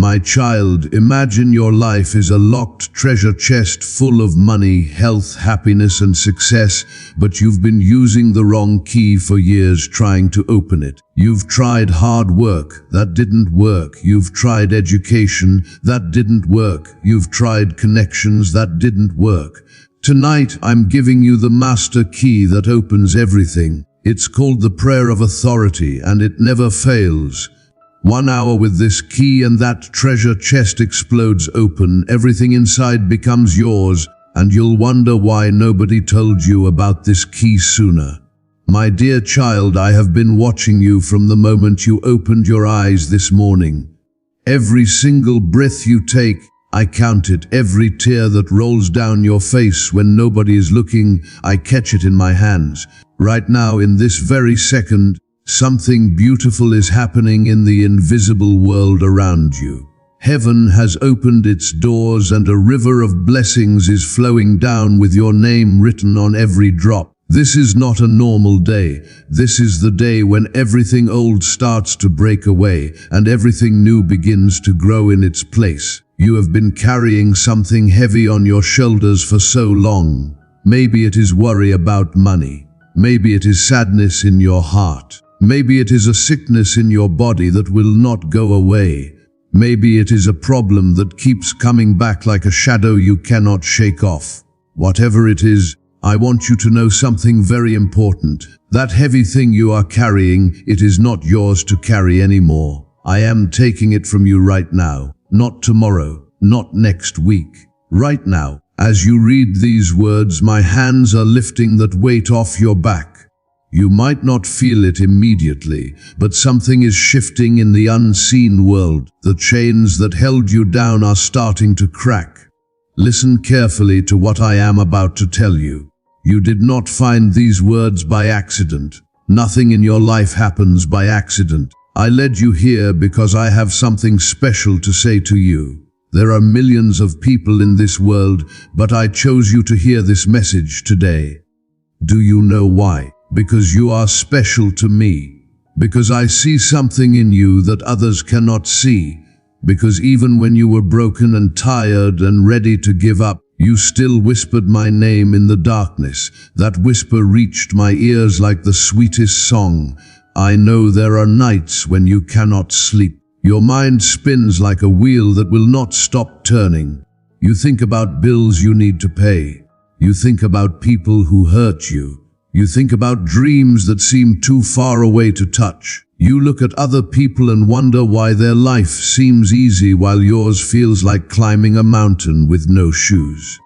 My child, imagine your life is a locked treasure chest full of money, health, happiness, and success, but you've been using the wrong key for years trying to open it. You've tried hard work, that didn't work. You've tried education, that didn't work. You've tried connections, that didn't work. Tonight, I'm giving you the master key that opens everything. It's called the prayer of authority, and it never fails. 1 hour with this key and that treasure chest explodes open, everything inside becomes yours, and you'll wonder why nobody told you about this key sooner. My dear child, I have been watching you from the moment you opened your eyes this morning. Every single breath you take, I count it. Every tear that rolls down your face when nobody is looking, I catch it in my hands. Right now, in this very second, something beautiful is happening in the invisible world around you. Heaven has opened its doors and a river of blessings is flowing down with your name written on every drop. This is not a normal day. This is the day when everything old starts to break away and everything new begins to grow in its place. You have been carrying something heavy on your shoulders for so long. Maybe it is worry about money. Maybe it is sadness in your heart. Maybe it is a sickness in your body that will not go away. Maybe it is a problem that keeps coming back like a shadow you cannot shake off. Whatever it is, I want you to know something very important. That heavy thing you are carrying, it is not yours to carry anymore. I am taking it from you right now. Not tomorrow, not next week. Right now, as you read these words, my hands are lifting that weight off your back. You might not feel it immediately, but something is shifting in the unseen world. The chains that held you down are starting to crack. Listen carefully to what I am about to tell you. You did not find these words by accident. Nothing in your life happens by accident. I led you here because I have something special to say to you. There are millions of people in this world, but I chose you to hear this message today. Do you know why? Because you are special to me. Because I see something in you that others cannot see. Because even when you were broken and tired and ready to give up, you still whispered my name in the darkness. That whisper reached my ears like the sweetest song. I know there are nights when you cannot sleep. Your mind spins like a wheel that will not stop turning. You think about bills you need to pay. You think about people who hurt you. You think about dreams that seem too far away to touch. You look at other people and wonder why their life seems easy while yours feels like climbing a mountain with no shoes.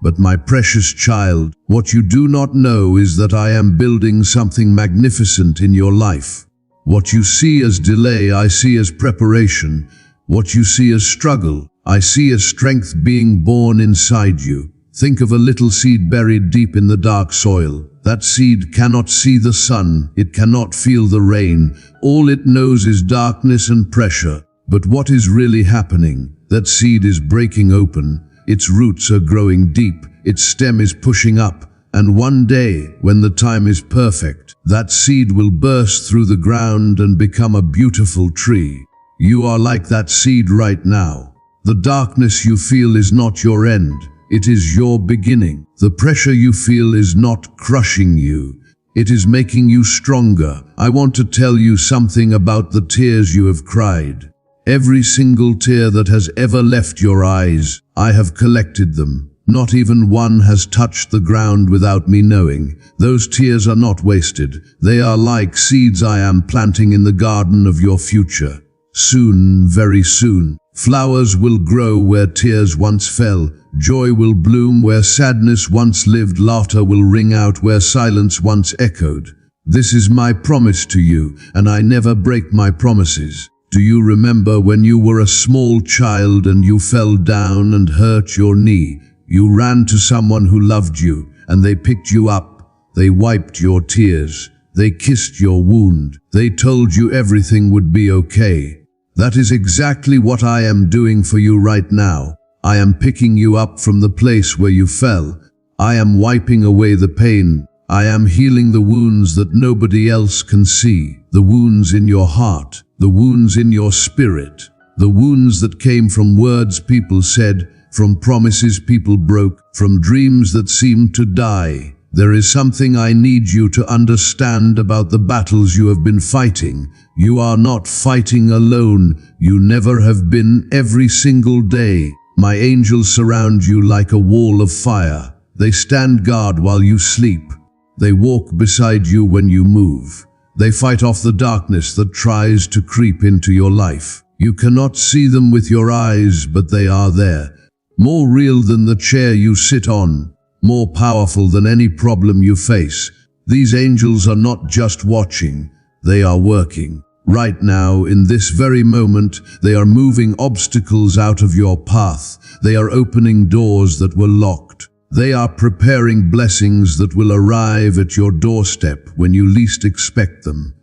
But my precious child, what you do not know is that I am building something magnificent in your life. What you see as delay, I see as preparation. What you see as struggle, I see as strength being born inside you. Think of a little seed buried deep in the dark soil. That seed cannot see the sun, it cannot feel the rain. All it knows is darkness and pressure. But what is really happening? That seed is breaking open. Its roots are growing deep. Its stem is pushing up. And one day, when the time is perfect, that seed will burst through the ground and become a beautiful tree. You are like that seed right now. The darkness you feel is not your end. It is your beginning. The pressure you feel is not crushing you. It is making you stronger. I want to tell you something about the tears you have cried. Every single tear that has ever left your eyes, I have collected them. Not even one has touched the ground without me knowing. Those tears are not wasted. They are like seeds I am planting in the garden of your future. Soon, very soon, flowers will grow where tears once fell. Joy will bloom where sadness once lived. Laughter will ring out where silence once echoed. This is my promise to you, and I never break my promises. Do you remember when you were a small child and you fell down and hurt your knee? You ran to someone who loved you, and they picked you up. They wiped your tears. They kissed your wound. They told you everything would be okay. That is exactly what I am doing for you right now. I am picking you up from the place where you fell. I am wiping away the pain. I am healing the wounds that nobody else can see. The wounds in your heart, the wounds in your spirit. The wounds that came from words people said, from promises people broke, from dreams that seemed to die. There is something I need you to understand about the battles you have been fighting. You are not fighting alone. You never have been. Every single day, my angels surround you like a wall of fire. They stand guard while you sleep. They walk beside you when you move. They fight off the darkness that tries to creep into your life. You cannot see them with your eyes, but they are there. More real than the chair you sit on. More powerful than any problem you face. These angels are not just watching, they are working. Right now, in this very moment, they are moving obstacles out of your path. They are opening doors that were locked. They are preparing blessings that will arrive at your doorstep when you least expect them.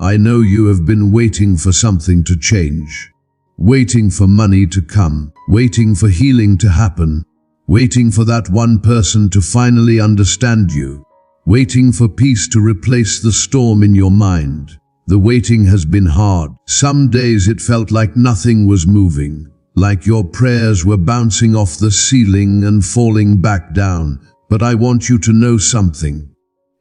I know you have been waiting for something to change. Waiting for money to come. Waiting for healing to happen. Waiting for that one person to finally understand you. Waiting for peace to replace the storm in your mind. The waiting has been hard. Some days it felt like nothing was moving, like your prayers were bouncing off the ceiling and falling back down. But I want you to know something.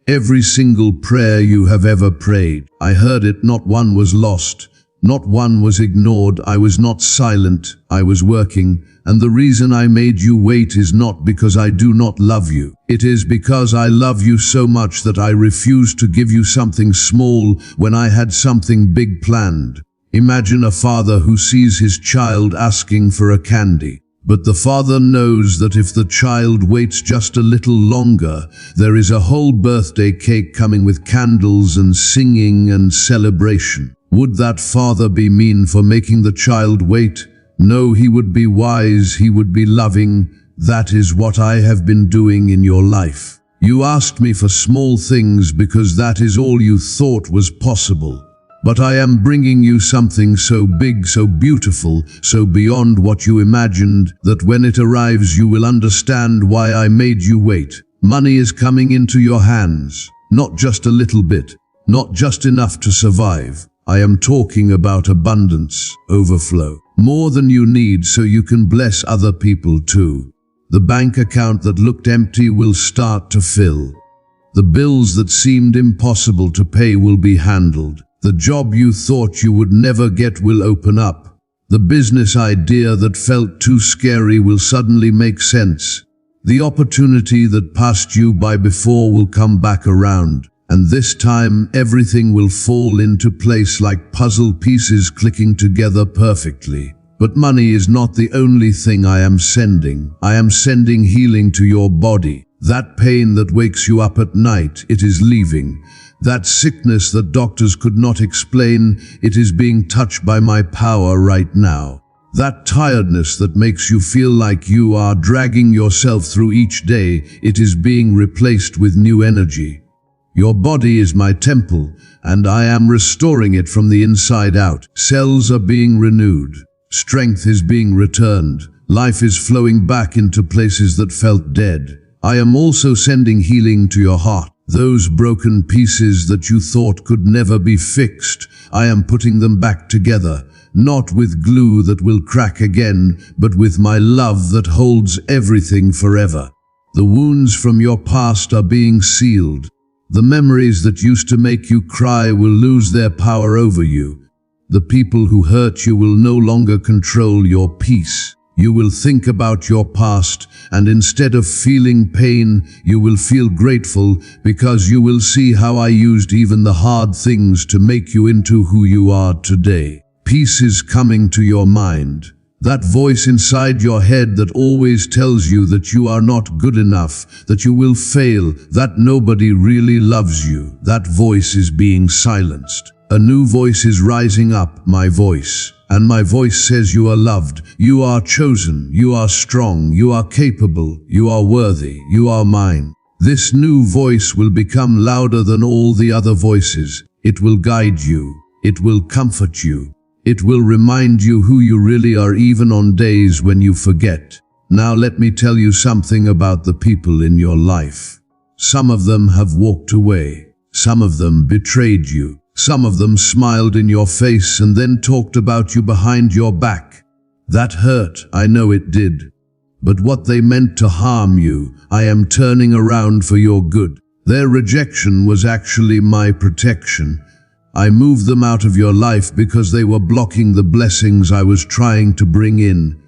Every single prayer you have ever prayed, I heard it. Not one was lost. Not one was ignored. I was not silent. I was working. And the reason I made you wait is not because I do not love you. It is because I love you so much that I refused to give you something small when I had something big planned. Imagine a father who sees his child asking for a candy. But the father knows that if the child waits just a little longer, there is a whole birthday cake coming with candles and singing and celebration. Would that father be mean for making the child wait? No, he would be wise, he would be loving. That is what I have been doing in your life. You asked me for small things because that is all you thought was possible. But I am bringing you something so big, so beautiful, so beyond what you imagined, that when it arrives you will understand why I made you wait. Money is coming into your hands, not just a little bit, not just enough to survive. I am talking about abundance, overflow, more than you need so you can bless other people too. The bank account that looked empty will start to fill. The bills that seemed impossible to pay will be handled. The job you thought you would never get will open up. The business idea that felt too scary will suddenly make sense. The opportunity that passed you by before will come back around. And this time, everything will fall into place like puzzle pieces clicking together perfectly. But money is not the only thing I am sending. I am sending healing to your body. That pain that wakes you up at night, it is leaving. That sickness that doctors could not explain, it is being touched by my power right now. That tiredness that makes you feel like you are dragging yourself through each day, it is being replaced with new energy. Your body is my temple, and I am restoring it from the inside out. Cells are being renewed. Strength is being returned. Life is flowing back into places that felt dead. I am also sending healing to your heart. Those broken pieces that you thought could never be fixed, I am putting them back together, not with glue that will crack again, but with my love that holds everything forever. The wounds from your past are being sealed. The memories that used to make you cry will lose their power over you. The people who hurt you will no longer control your peace. You will think about your past, and instead of feeling pain, you will feel grateful because you will see how I used even the hard things to make you into who you are today. Peace is coming to your mind. That voice inside your head that always tells you that you are not good enough, that you will fail, that nobody really loves you, that voice is being silenced. A new voice is rising up, my voice. And my voice says you are loved, you are chosen, you are strong, you are capable, you are worthy, you are mine. This new voice will become louder than all the other voices. It will guide you. It will comfort you. It will remind you who you really are even on days when you forget. Now let me tell you something about the people in your life. Some of them have walked away. Some of them betrayed you. Some of them smiled in your face and then talked about you behind your back. That hurt, I know it did. But what they meant to harm you, I am turning around for your good. Their rejection was actually my protection. I moved them out of your life because they were blocking the blessings I was trying to bring in.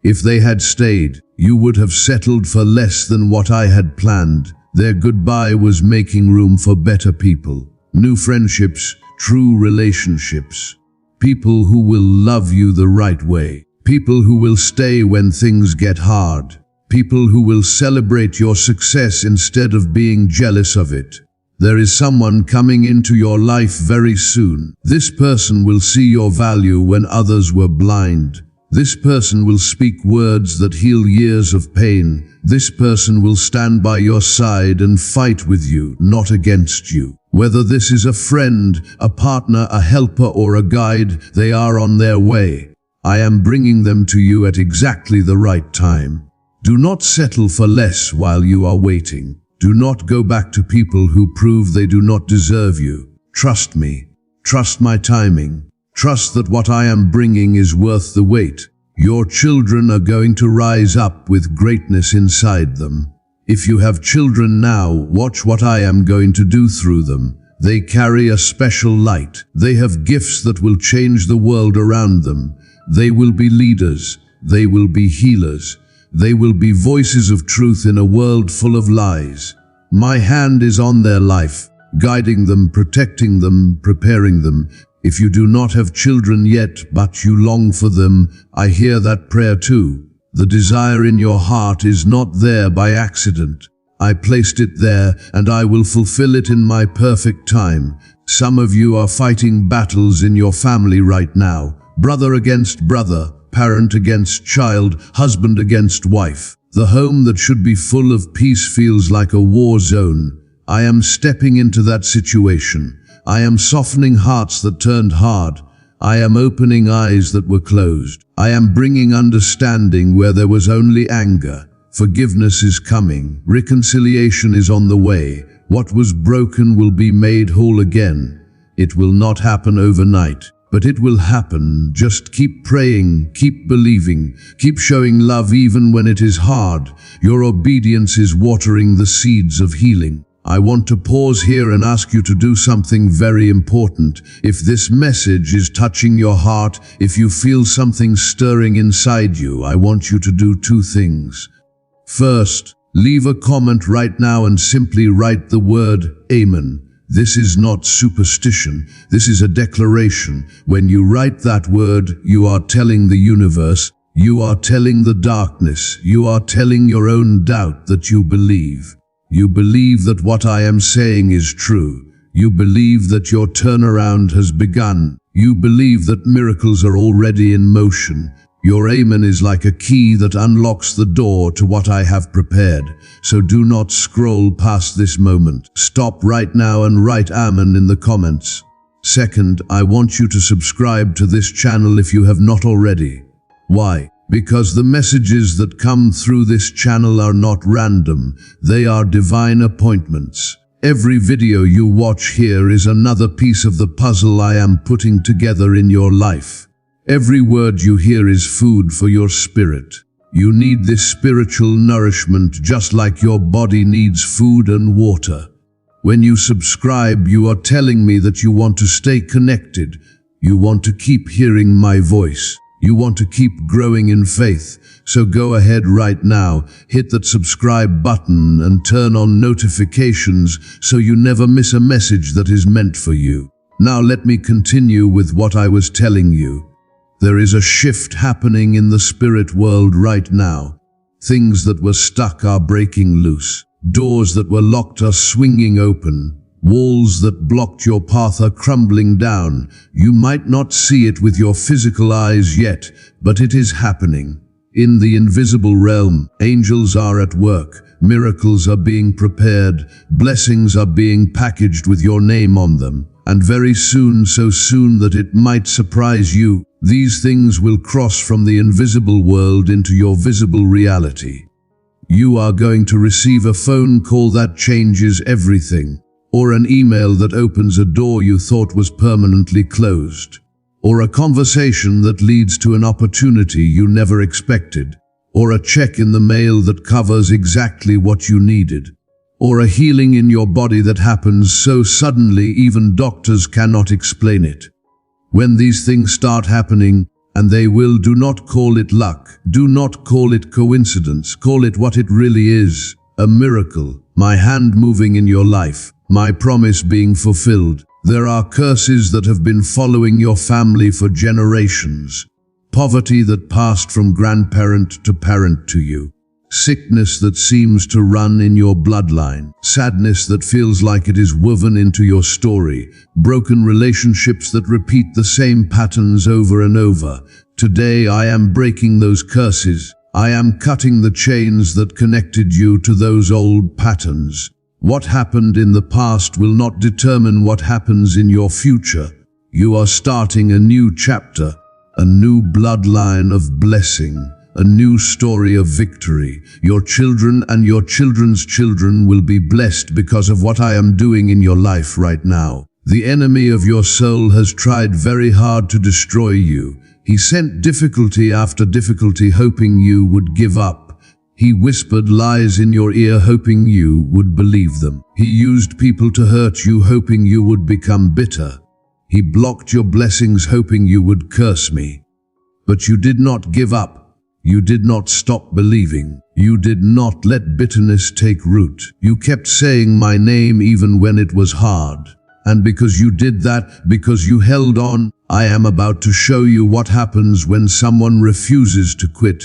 If they had stayed, you would have settled for less than what I had planned. Their goodbye was making room for better people, new friendships, true relationships. People who will love you the right way. People who will stay when things get hard. People who will celebrate your success instead of being jealous of it. There is someone coming into your life very soon. This person will see your value when others were blind. This person will speak words that heal years of pain. This person will stand by your side and fight with you, not against you. Whether this is a friend, a partner, a helper, or a guide, they are on their way. I am bringing them to you at exactly the right time. Do not settle for less while you are waiting. Do not go back to people who prove they do not deserve you. Trust me. Trust my timing. Trust that what I am bringing is worth the wait. Your children are going to rise up with greatness inside them. If you have children now, watch what I am going to do through them. They carry a special light. They have gifts that will change the world around them. They will be leaders. They will be healers. They will be voices of truth in a world full of lies. My hand is on their life, guiding them, protecting them, preparing them. If you do not have children yet, but you long for them, I hear that prayer too. The desire in your heart is not there by accident. I placed it there, and I will fulfill it in my perfect time. Some of you are fighting battles in your family right now. Brother against brother, parent against child, husband against wife. The home that should be full of peace feels like a war zone. I am stepping into that situation. I am softening hearts that turned hard. I am opening eyes that were closed. I am bringing understanding where there was only anger. Forgiveness is coming. Reconciliation is on the way. What was broken will be made whole again. It will not happen overnight, but it will happen. Just keep praying, keep believing, keep showing love even when it is hard. Your obedience is watering the seeds of healing. I want to pause here and ask you to do something very important. If this message is touching your heart, if you feel something stirring inside you, I want you to do two things. First, leave a comment right now and simply write the word Amen. This is not superstition. This is a declaration. When you write that word, you are telling the universe, you are telling the darkness, you are telling your own doubt that you believe. You believe that what I am saying is true. You believe that your turnaround has begun. You believe that miracles are already in motion. Your amen is like a key that unlocks the door to what I have prepared. So do not scroll past this moment. Stop right now and write amen in the comments. Second, I want you to subscribe to this channel if you have not already. Why? Because the messages that come through this channel are not random, they are divine appointments. Every video you watch here is another piece of the puzzle I am putting together in your life. Every word you hear is food for your spirit. You need this spiritual nourishment just like your body needs food and water. When you subscribe, you are telling me that you want to stay connected. You want to keep hearing my voice. You want to keep growing in faith, so go ahead right now, hit that subscribe button and turn on notifications so you never miss a message that is meant for you. Now let me continue with what I was telling you. There is a shift happening in the spirit world right now. Things that were stuck are breaking loose. Doors that were locked are swinging open. Walls that blocked your path are crumbling down. You might not see it with your physical eyes yet, but it is happening. In the invisible realm, angels are at work. Miracles are being prepared. Blessings are being packaged with your name on them. And very soon, so soon that it might surprise you, these things will cross from the invisible world into your visible reality. You are going to receive a phone call that changes everything. or an email that opens a door you thought was permanently closed, or a conversation that leads to an opportunity you never expected, or a check in the mail that covers exactly what you needed, or a healing in your body that happens so suddenly even doctors cannot explain it. When these things start happening, and they will, do not call it luck, do not call it coincidence, call it what it really is, a miracle, my hand moving in your life, my promise being fulfilled. There are curses that have been following your family for generations, poverty that passed from grandparent to parent to you, sickness that seems to run in your bloodline, sadness that feels like it is woven into your story, broken relationships that repeat the same patterns over and over. Today I am breaking those curses. I am cutting the chains that connected you to those old patterns. What happened in the past will not determine what happens in your future. You are starting a new chapter, a new bloodline of blessing, a new story of victory. Your children and your children's children will be blessed because of what I am doing in your life right now. The enemy of your soul has tried very hard to destroy you. He sent difficulty after difficulty hoping you would give up. He whispered lies in your ear hoping you would believe them. He used people to hurt you hoping you would become bitter. He blocked your blessings hoping you would curse me. But you did not give up. You did not stop believing. You did not let bitterness take root. You kept saying my name even when it was hard. And because you did that, because you held on, I am about to show you what happens when someone refuses to quit.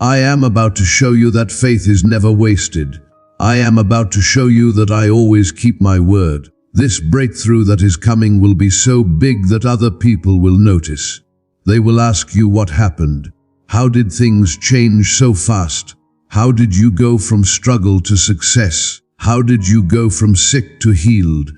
I am about to show you that faith is never wasted. I am about to show you that I always keep my word. This breakthrough that is coming will be so big that other people will notice. They will ask you what happened. How did things change so fast? How did you go from struggle to success? How did you go from sick to healed?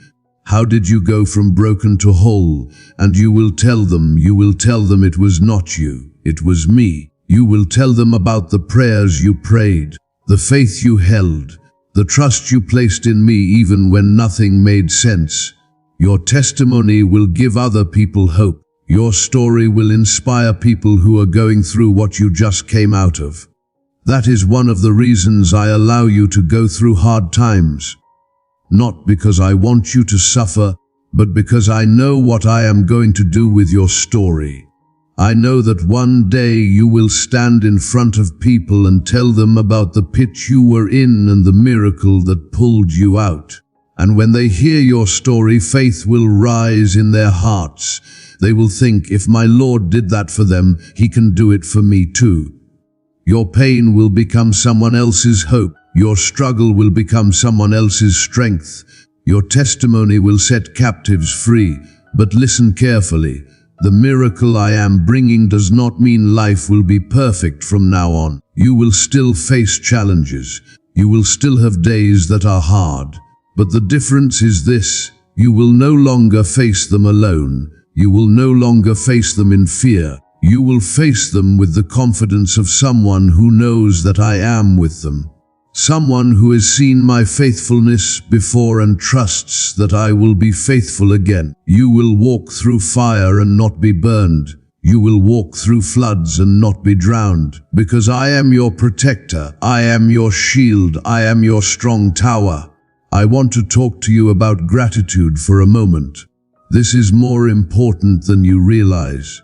How did you go from broken to whole? And you will tell them it was not you, it was me. You will tell them about the prayers you prayed, the faith you held, the trust you placed in me even when nothing made sense. Your testimony will give other people hope. Your story will inspire people who are going through what you just came out of. That is one of the reasons I allow you to go through hard times. Not because I want you to suffer, but because I know what I am going to do with your story. I know that one day you will stand in front of people and tell them about the pit you were in and the miracle that pulled you out. And when they hear your story, faith will rise in their hearts. They will think, if my Lord did that for them, He can do it for me too. Your pain will become someone else's hope. Your struggle will become someone else's strength. Your testimony will set captives free. But listen carefully. The miracle I am bringing does not mean life will be perfect from now on. You will still face challenges. You will still have days that are hard. But the difference is this: you will no longer face them alone. You will no longer face them in fear. You will face them with the confidence of someone who knows that I am with them. Someone who has seen my faithfulness before and trusts that I will be faithful again. You will walk through fire and not be burned. You will walk through floods and not be drowned. Because I am your protector. I am your shield. I am your strong tower. I want to talk to you about gratitude for a moment. This is more important than you realize.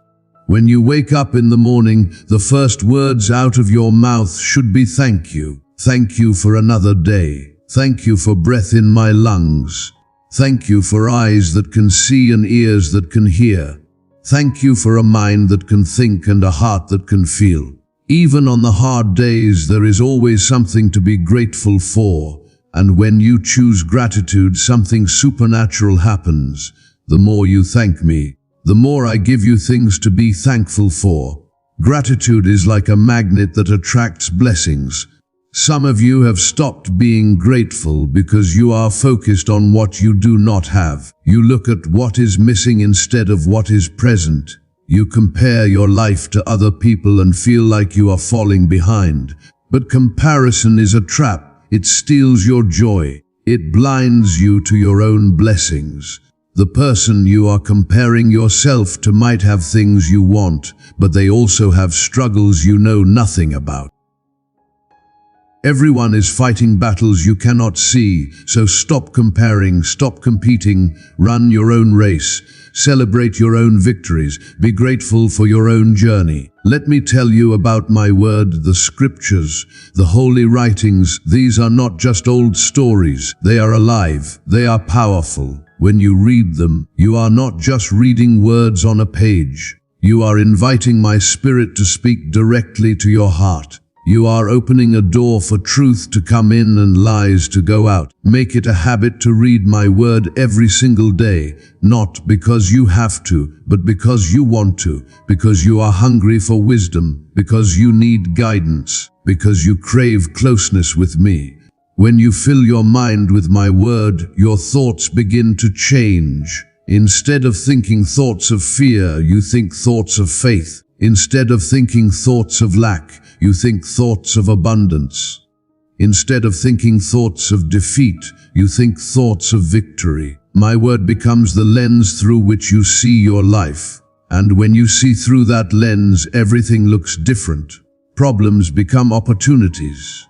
When you wake up in the morning, the first words out of your mouth should be thank you. Thank you for another day. Thank you for breath in my lungs. Thank you for eyes that can see and ears that can hear. Thank you for a mind that can think and a heart that can feel. Even on the hard days, there is always something to be grateful for. And when you choose gratitude, something supernatural happens. The more you thank me, the more I give you things to be thankful for. Gratitude is like a magnet that attracts blessings. Some of you have stopped being grateful because you are focused on what you do not have. You look at what is missing instead of what is present. You compare your life to other people and feel like you are falling behind. But comparison is a trap. It steals your joy. It blinds you to your own blessings. The person you are comparing yourself to might have things you want, but they also have struggles you know nothing about. Everyone is fighting battles you cannot see, so stop comparing, stop competing, run your own race, celebrate your own victories, be grateful for your own journey. Let me tell you about my word, the scriptures, the holy writings. These are not just old stories, they are alive, they are powerful. When you read them, you are not just reading words on a page. You are inviting my spirit to speak directly to your heart. You are opening a door for truth to come in and lies to go out. Make it a habit to read my word every single day, not because you have to, but because you want to, because you are hungry for wisdom, because you need guidance, because you crave closeness with me. When you fill your mind with my word, your thoughts begin to change. Instead of thinking thoughts of fear, you think thoughts of faith. Instead of thinking thoughts of lack, you think thoughts of abundance. Instead of thinking thoughts of defeat, you think thoughts of victory. My word becomes the lens through which you see your life. And when you see through that lens, everything looks different. Problems become opportunities.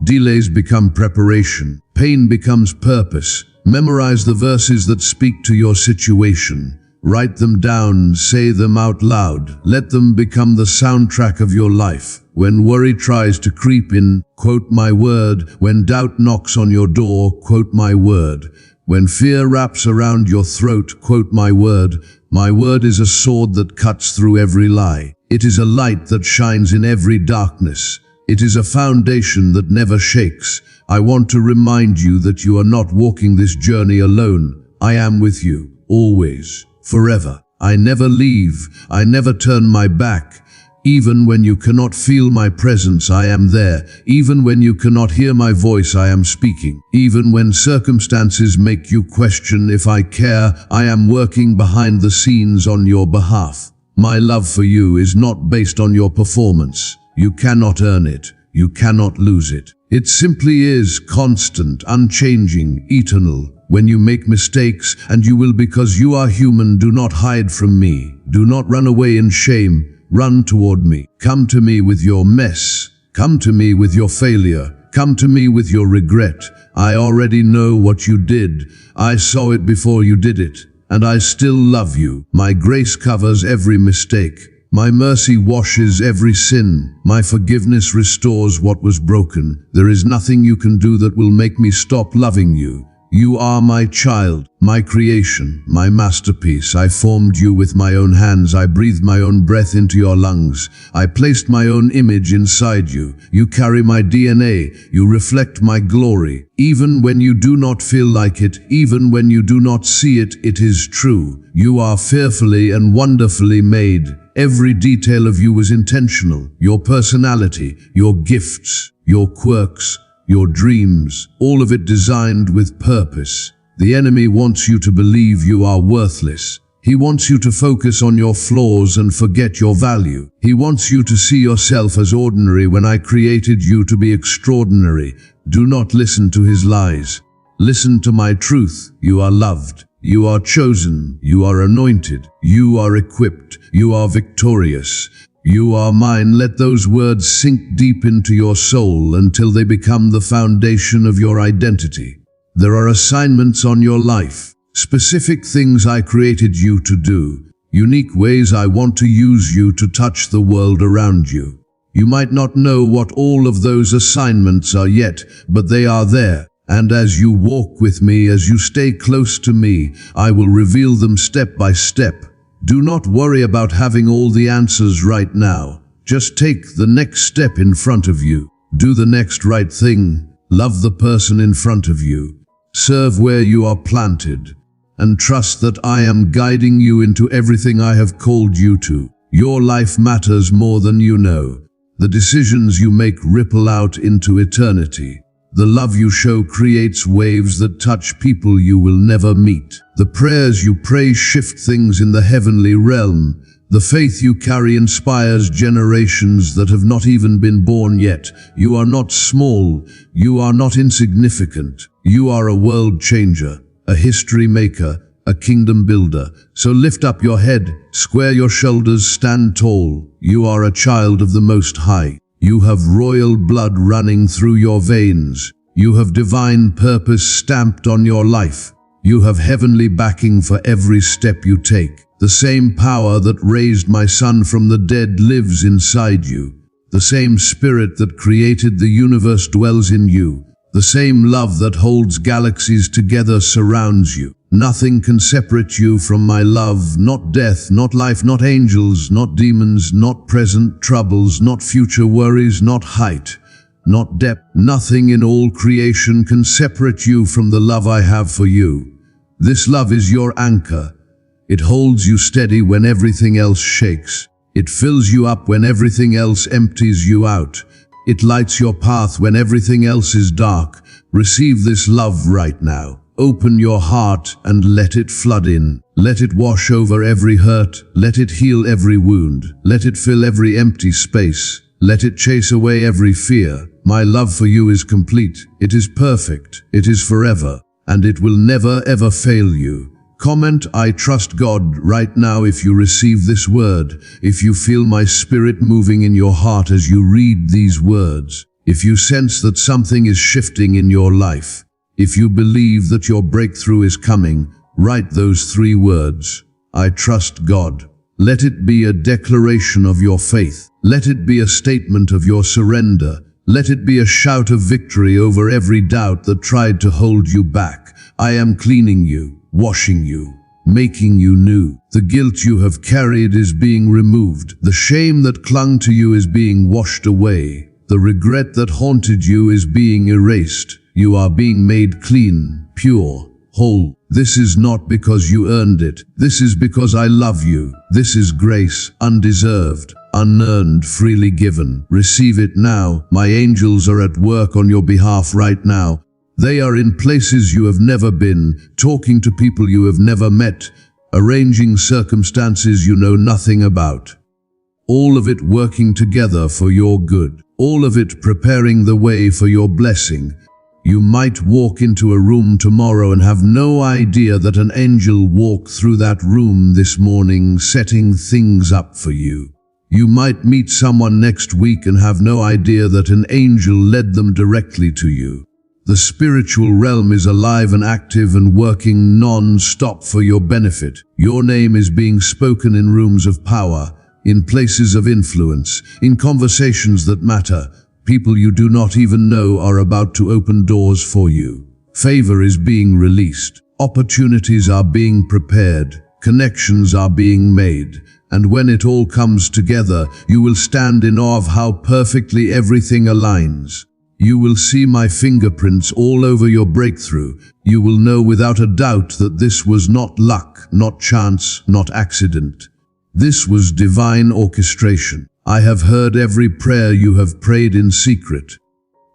Delays become preparation. Pain becomes purpose. Memorize the verses that speak to your situation. Write them down, say them out loud. Let them become the soundtrack of your life. When worry tries to creep in, quote my word. When doubt knocks on your door, quote my word. When fear wraps around your throat, quote my word. My word is a sword that cuts through every lie. It is a light that shines in every darkness. It is a foundation that never shakes. I want to remind you that you are not walking this journey alone. I am with you, always. Forever. I never leave. I never turn my back. Even when you cannot feel my presence, I am there. Even when you cannot hear my voice, I am speaking. Even when circumstances make you question if I care, I am working behind the scenes on your behalf. My love for you is not based on your performance. You cannot earn it. You cannot lose it. It simply is constant, unchanging, eternal. When you make mistakes, and you will because you are human, do not hide from me. Do not run away in shame. Run toward me. Come to me with your mess. Come to me with your failure. Come to me with your regret. I already know what you did. I saw it before you did it. And I still love you. My grace covers every mistake. My mercy washes every sin. My forgiveness restores what was broken. There is nothing you can do that will make me stop loving you. You are my child, my creation, my masterpiece. I formed you with my own hands. I breathed my own breath into your lungs. I placed my own image inside you. You carry my DNA. You reflect my glory. Even when you do not feel like it, even when you do not see it, it is true. You are fearfully and wonderfully made. Every detail of you was intentional. Your personality, your gifts, your quirks, your dreams, all of it designed with purpose. The enemy wants you to believe you are worthless. He wants you to focus on your flaws and forget your value. He wants you to see yourself as ordinary when I created you to be extraordinary. Do not listen to his lies. Listen to my truth. You are loved. You are chosen. You are anointed. You are equipped. You are victorious. You are mine. Let those words sink deep into your soul until they become the foundation of your identity. There are assignments on your life, specific things I created you to do, unique ways I want to use you to touch the world around you. You might not know what all of those assignments are yet, but they are there. And as you walk with me, as you stay close to me, I will reveal them step by step. Do not worry about having all the answers right now. Just take the next step in front of you. Do the next right thing. Love the person in front of you. Serve where you are planted. And trust that I am guiding you into everything I have called you to. Your life matters more than you know. The decisions you make ripple out into eternity. The love you show creates waves that touch people you will never meet. The prayers you pray shift things in the heavenly realm. The faith you carry inspires generations that have not even been born yet. You are not small. You are not insignificant. You are a world changer, a history maker, a kingdom builder. So lift up your head, square your shoulders, stand tall. You are a child of the Most High. You have royal blood running through your veins. You have divine purpose stamped on your life. You have heavenly backing for every step you take. The same power that raised my son from the dead lives inside you. The same spirit that created the universe dwells in you. The same love that holds galaxies together surrounds you. Nothing can separate you from my love, not death, not life, not angels, not demons, not present troubles, not future worries, not height, not depth. Nothing in all creation can separate you from the love I have for you. This love is your anchor. It holds you steady when everything else shakes. It fills you up when everything else empties you out. It lights your path when everything else is dark. Receive this love right now. Open your heart and let it flood in. Let it wash over every hurt. Let it heal every wound. Let it fill every empty space. Let it chase away every fear. My love for you is complete. It is perfect. It is forever. And it will never ever fail you. Comment "I trust God" right now if you receive this word, if you feel my spirit moving in your heart as you read these words, if you sense that something is shifting in your life, if you believe that your breakthrough is coming, write those 3 words. I trust God. Let it be a declaration of your faith. Let it be a statement of your surrender. Let it be a shout of victory over every doubt that tried to hold you back. I am cleaning you, washing you, making you new. The guilt you have carried is being removed. The shame that clung to you is being washed away. The regret that haunted you is being erased. You are being made clean, pure, whole. This is not because you earned it. This is because I love you. This is grace, undeserved, unearned, freely given. Receive it now. My angels are at work on your behalf right now. They are in places you have never been, talking to people you have never met, arranging circumstances you know nothing about. All of it working together for your good. All of it preparing the way for your blessing. You might walk into a room tomorrow and have no idea that an angel walked through that room this morning, setting things up for you. You might meet someone next week and have no idea that an angel led them directly to you. The spiritual realm is alive and active and working non-stop for your benefit. Your name is being spoken in rooms of power, in places of influence, in conversations that matter. People you do not even know are about to open doors for you. Favor is being released. Opportunities are being prepared. Connections are being made. And when it all comes together, you will stand in awe of how perfectly everything aligns. You will see my fingerprints all over your breakthrough. You will know without a doubt that this was not luck, not chance, not accident. This was divine orchestration. I have heard every prayer you have prayed in secret.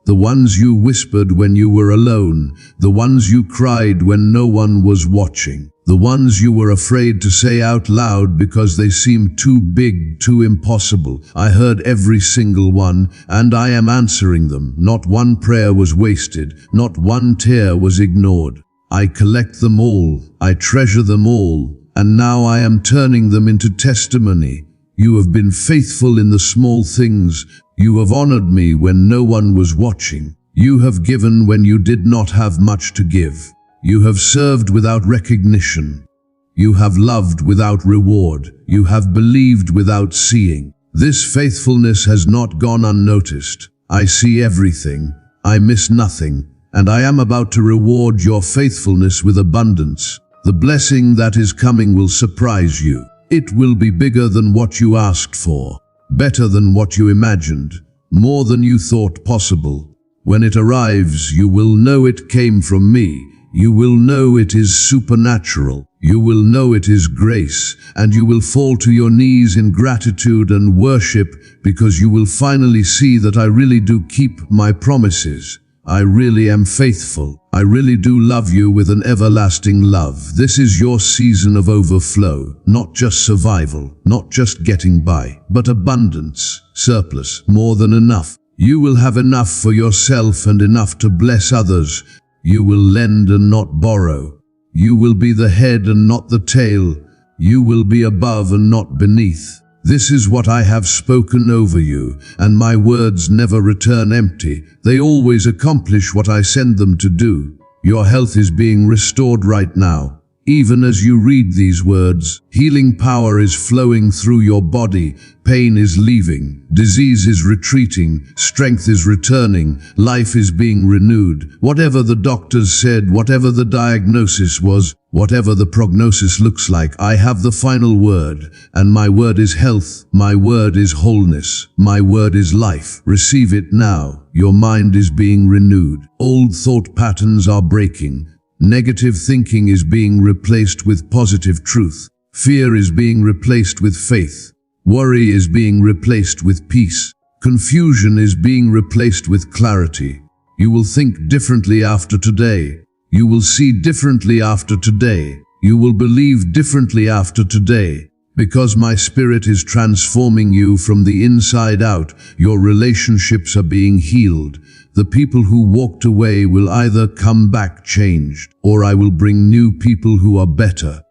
The ones you whispered when you were alone, the ones you cried when no one was watching, the ones you were afraid to say out loud because they seemed too big, too impossible. I heard every single one, and I am answering them. Not one prayer was wasted, not one tear was ignored. I collect them all, I treasure them all, and now I am turning them into testimony. You have been faithful in the small things. You have honored me when no one was watching. You have given when you did not have much to give. You have served without recognition. You have loved without reward. You have believed without seeing. This faithfulness has not gone unnoticed. I see everything. I miss nothing. And I am about to reward your faithfulness with abundance. The blessing that is coming will surprise you. It will be bigger than what you asked for, better than what you imagined, more than you thought possible. When it arrives, you will know it came from me. You will know it is supernatural. You will know it is grace, and you will fall to your knees in gratitude and worship because you will finally see that I really do keep my promises. I really am faithful. I really do love you with an everlasting love. This is your season of overflow, not just survival, not just getting by, but abundance, surplus, more than enough. You will have enough for yourself and enough to bless others. You will lend and not borrow. You will be the head and not the tail. You will be above and not beneath. This is what I have spoken over you, and my words never return empty. They always accomplish what I send them to do. Your health is being restored right now. Even as you read these words, healing power is flowing through your body. Pain is leaving, disease is retreating, strength is returning, life is being renewed. Whatever the doctors said, whatever the diagnosis was, whatever the prognosis looks like, I have the final word, and my word is health, my word is wholeness, my word is life. Receive it now. Your mind is being renewed. Old thought patterns are breaking. Negative thinking is being replaced with positive truth. Fear is being replaced with faith. Worry is being replaced with peace. Confusion is being replaced with clarity. You will think differently after today. You will see differently after today. You will believe differently after today. Because my spirit is transforming you from the inside out, your relationships are being healed. The people who walked away will either come back changed, or I will bring new people who are better.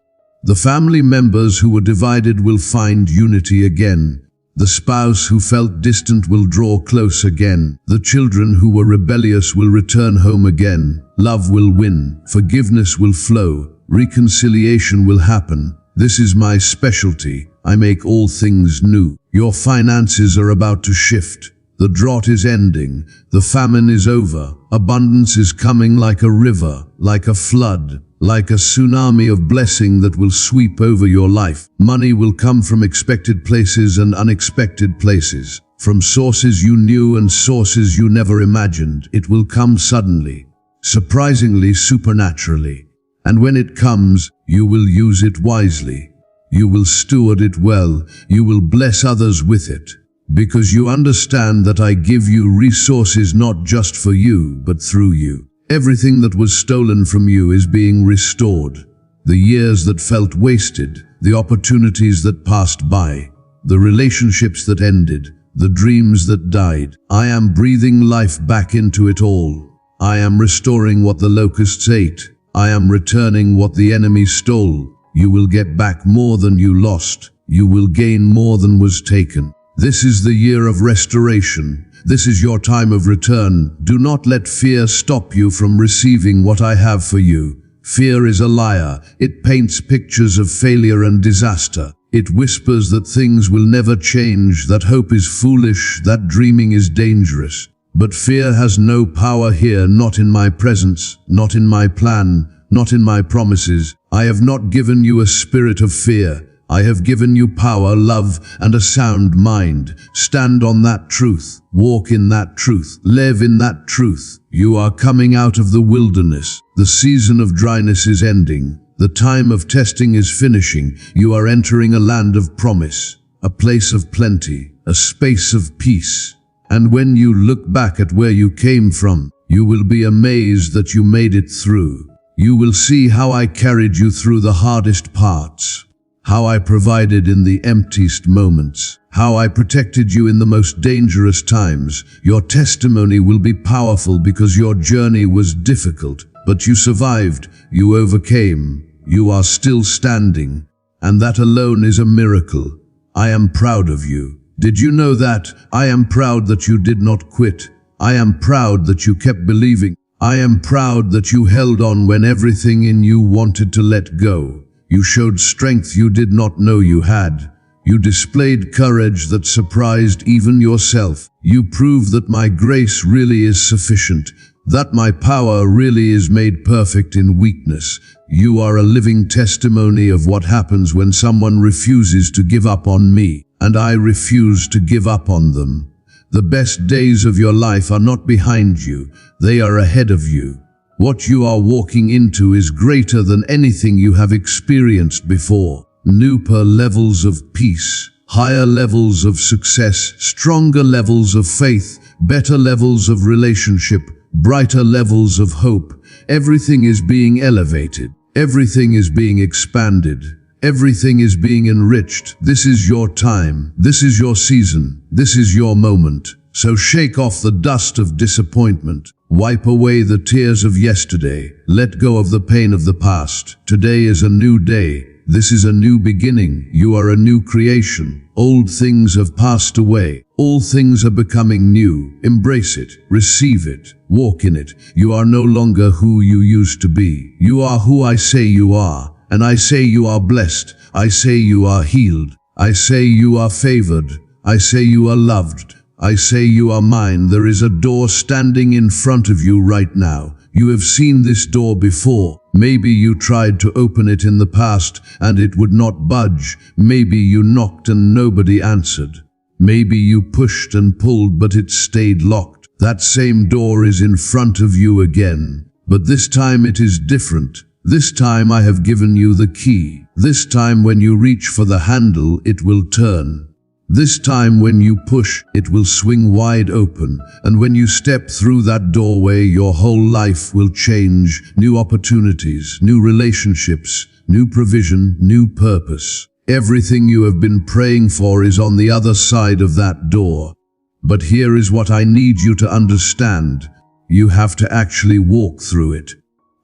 The family members who were divided will find unity again. The spouse who felt distant will draw close again. The children who were rebellious will return home again. Love will win. Forgiveness will flow. Reconciliation will happen. This is my specialty. I make all things new. Your finances are about to shift. The drought is ending. The famine is over. Abundance is coming like a river, like a flood, like a tsunami of blessing that will sweep over your life. Money will come from expected places and unexpected places, from sources you knew and sources you never imagined. It will come suddenly, surprisingly, supernaturally. And when it comes, you will use it wisely. You will steward it well. You will bless others with it. Because you understand that I give you resources not just for you, but through you. Everything that was stolen from you is being restored. The years that felt wasted, the opportunities that passed by, the relationships that ended, the dreams that died. I am breathing life back into it all. I am restoring what the locusts ate. I am returning what the enemy stole. You will get back more than you lost. You will gain more than was taken. This is the year of restoration. This is your time of return. Do not let fear stop you from receiving what I have for you. Fear is a liar. It paints pictures of failure and disaster. It whispers that things will never change, that hope is foolish, that dreaming is dangerous. But fear has no power here, not in my presence, not in my plan, not in my promises. I have not given you a spirit of fear. I have given you power, love, and a sound mind. Stand on that truth. Walk in that truth. Live in that truth. You are coming out of the wilderness. The season of dryness is ending. The time of testing is finishing. You are entering a land of promise, a place of plenty, a space of peace. And when you look back at where you came from, you will be amazed that you made it through. You will see how I carried you through the hardest parts. How I provided in the emptiest moments, how I protected you in the most dangerous times. Your testimony will be powerful because your journey was difficult, but you survived, you overcame, you are still standing, and that alone is a miracle. I am proud of you. Did you know that? I am proud that you did not quit. I am proud that you kept believing. I am proud that you held on when everything in you wanted to let go. You showed strength you did not know you had. You displayed courage that surprised even yourself. You proved that my grace really is sufficient, that my power really is made perfect in weakness. You are a living testimony of what happens when someone refuses to give up on me, and I refuse to give up on them. The best days of your life are not behind you, they are ahead of you. What you are walking into is greater than anything you have experienced before. Newer levels of peace, higher levels of success, stronger levels of faith, better levels of relationship, brighter levels of hope. Everything is being elevated. Everything is being expanded. Everything is being enriched. This is your time. This is your season. This is your moment. So shake off the dust of disappointment. Wipe away the tears of yesterday. Let go of the pain of the past. Today is a new day. This is a new beginning. You are a new creation. Old things have passed away. All things are becoming new. Embrace it. Receive it. Walk in it. You are no longer who you used to be. You are who I say you are. And I say you are blessed. I say you are healed. I say you are favored. I say you are loved. I say you are mine. There is a door standing in front of you right now. You have seen this door before. Maybe you tried to open it in the past and it would not budge. Maybe you knocked and nobody answered. Maybe you pushed and pulled but it stayed locked. That same door is in front of you again. But this time it is different. This time I have given you the key. This time when you reach for the handle, it will turn. This time when you push, it will swing wide open. And when you step through that doorway, your whole life will change. New opportunities, new relationships, new provision, new purpose. Everything you have been praying for is on the other side of that door. But here is what I need you to understand. You have to actually walk through it.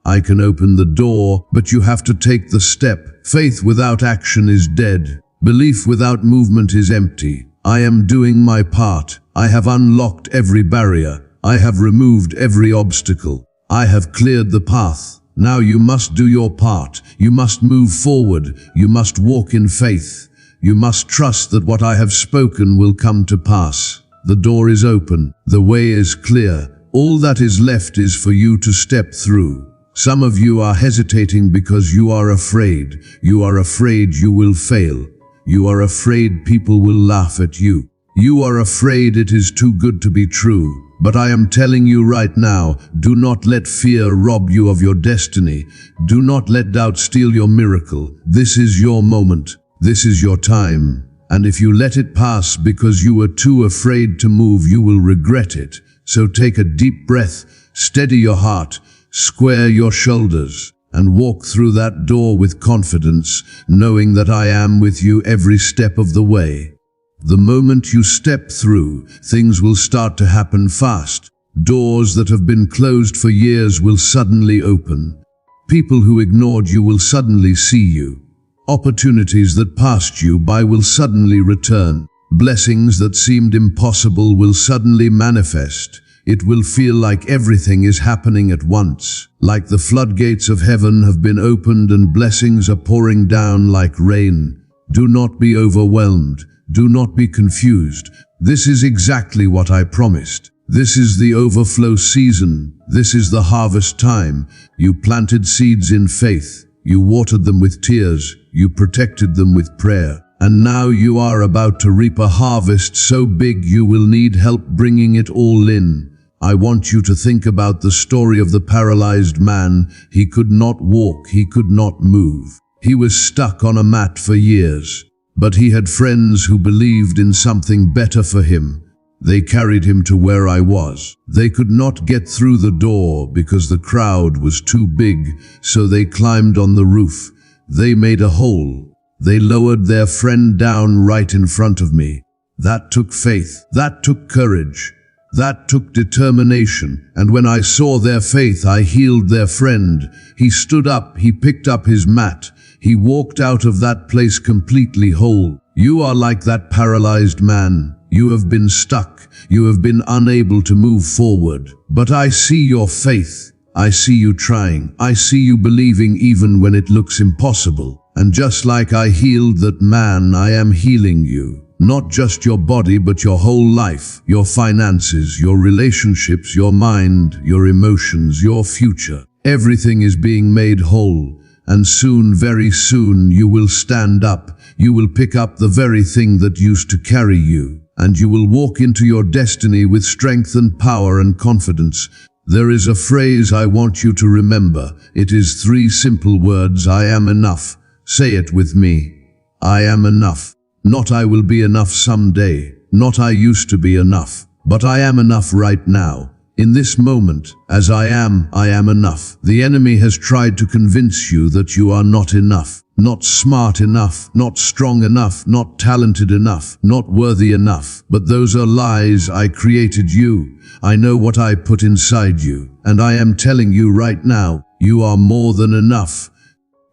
I can open the door, but you have to take the step. Faith without action is dead. Belief without movement is empty. I am doing my part. I have unlocked every barrier. I have removed every obstacle. I have cleared the path. Now you must do your part. You must move forward. You must walk in faith. You must trust that what I have spoken will come to pass. The door is open. The way is clear. All that is left is for you to step through. Some of you are hesitating because you are afraid. You are afraid you will fail. You are afraid people will laugh at you. You are afraid it is too good to be true. But I am telling you right now, do not let fear rob you of your destiny. Do not let doubt steal your miracle. This is your moment. This is your time. And if you let it pass because you were too afraid to move, you will regret it. So take a deep breath, steady your heart, square your shoulders, and walk through that door with confidence, knowing that I am with you every step of the way. The moment you step through, things will start to happen fast. Doors that have been closed for years will suddenly open. People who ignored you will suddenly see you. Opportunities that passed you by will suddenly return. Blessings that seemed impossible will suddenly manifest. It will feel like everything is happening at once, like the floodgates of heaven have been opened and blessings are pouring down like rain. Do not be overwhelmed. Do not be confused. This is exactly what I promised. This is the overflow season. This is the harvest time. You planted seeds in faith. You watered them with tears. You protected them with prayer. And now you are about to reap a harvest so big you will need help bringing it all in. I want you to think about the story of the paralyzed man. He could not walk, he could not move. He was stuck on a mat for years. But he had friends who believed in something better for him. They carried him to where I was. They could not get through the door because the crowd was too big, so they climbed on the roof. They made a hole. They lowered their friend down right in front of me. That took faith. That took courage. That took determination, and when I saw their faith, I healed their friend. He stood up, he picked up his mat, he walked out of that place completely whole. You are like that paralyzed man. You have been stuck, you have been unable to move forward. But I see your faith. I see you trying. I see you believing even when it looks impossible. And just like I healed that man, I am healing you. Not just your body, but your whole life, your finances, your relationships, your mind, your emotions, your future. Everything is being made whole. And soon, very soon, you will stand up. You will pick up the very thing that used to carry you. And you will walk into your destiny with strength and power and confidence. There is a phrase I want you to remember. It is 3 simple words. I am enough. Say it with me. I am enough. Not I will be enough someday. Not I used to be enough. But I am enough right now. In this moment, as I am enough. The enemy has tried to convince you that you are not enough, not smart enough, not strong enough, not talented enough, not worthy enough. But those are lies. I created you. I know what I put inside you. And I am telling you right now, you are more than enough.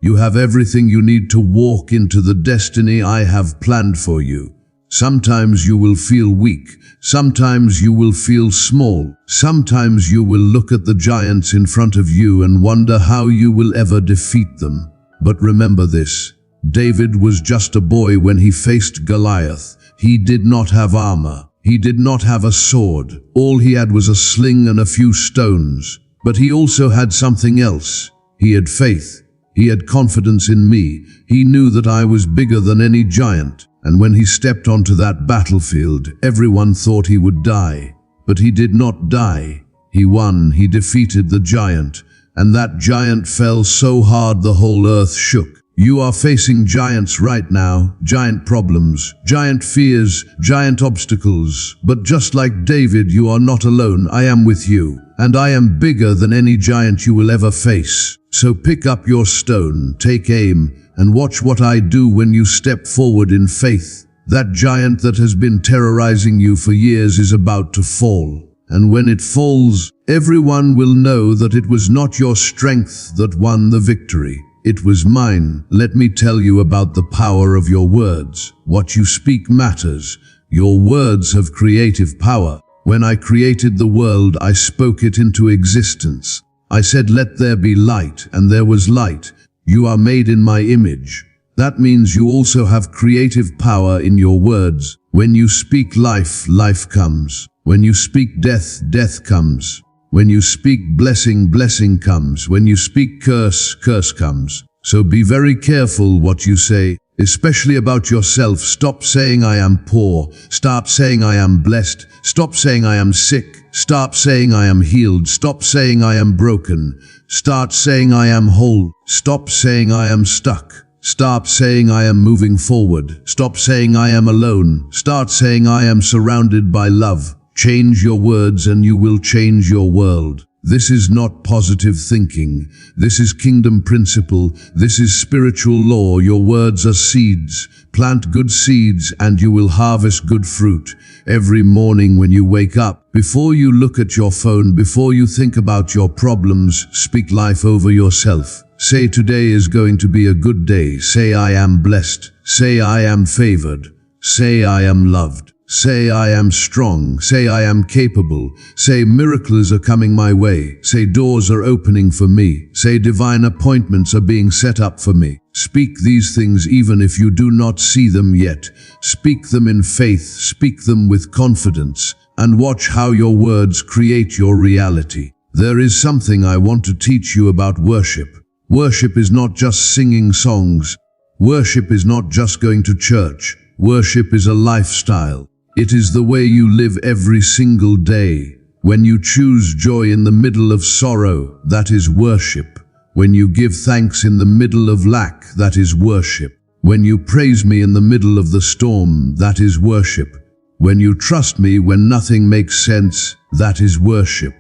You have everything you need to walk into the destiny I have planned for you. Sometimes you will feel weak. Sometimes you will feel small. Sometimes you will look at the giants in front of you and wonder how you will ever defeat them. But remember this, David was just a boy when he faced Goliath. He did not have armor. He did not have a sword. All he had was a sling and a few stones. But he also had something else. He had faith. He had confidence in me. He knew that I was bigger than any giant. And when he stepped onto that battlefield, everyone thought he would die. But he did not die. He won. He defeated the giant. And that giant fell so hard the whole earth shook. You are facing giants right now, giant problems, giant fears, giant obstacles. But just like David, you are not alone. I am with you. And I am bigger than any giant you will ever face. So pick up your stone, take aim, and watch what I do when you step forward in faith. That giant that has been terrorizing you for years is about to fall. And when it falls, everyone will know that it was not your strength that won the victory. It was mine. Let me tell you about the power of your words. What you speak matters. Your words have creative power. When I created the world, I spoke it into existence. I said, let there be light, and there was light. You are made in my image. That means you also have creative power in your words. When you speak life, life comes. When you speak death, death comes. When you speak blessing, blessing comes. When you speak curse, curse comes. So be very careful what you say, especially about yourself. Stop saying I am poor. Stop saying I am blessed. Stop saying I am sick. Stop saying I am healed. Stop saying I am broken. Start saying I am whole. Stop saying I am stuck. Stop saying I am moving forward. Stop saying I am alone. Start saying I am surrounded by love. Change your words and you will change your world. This is not positive thinking. This is kingdom principle. This is spiritual law. Your words are seeds. Plant good seeds and you will harvest good fruit. Every morning when you wake up, before you look at your phone, before you think about your problems, speak life over yourself. Say today is going to be a good day. Say I am blessed. Say I am favored. Say I am loved. Say I am strong. Say I am capable. Say miracles are coming my way. Say doors are opening for me. Say divine appointments are being set up for me. Speak these things even if you do not see them yet. Speak them in faith. Speak them with confidence. And watch how your words create your reality. There is something I want to teach you about worship. Worship is not just singing songs. Worship is not just going to church. Worship is a lifestyle. It is the way you live every single day. When you choose joy in the middle of sorrow, that is worship. When you give thanks in the middle of lack, that is worship. When you praise me in the middle of the storm, that is worship. When you trust me when nothing makes sense, that is worship.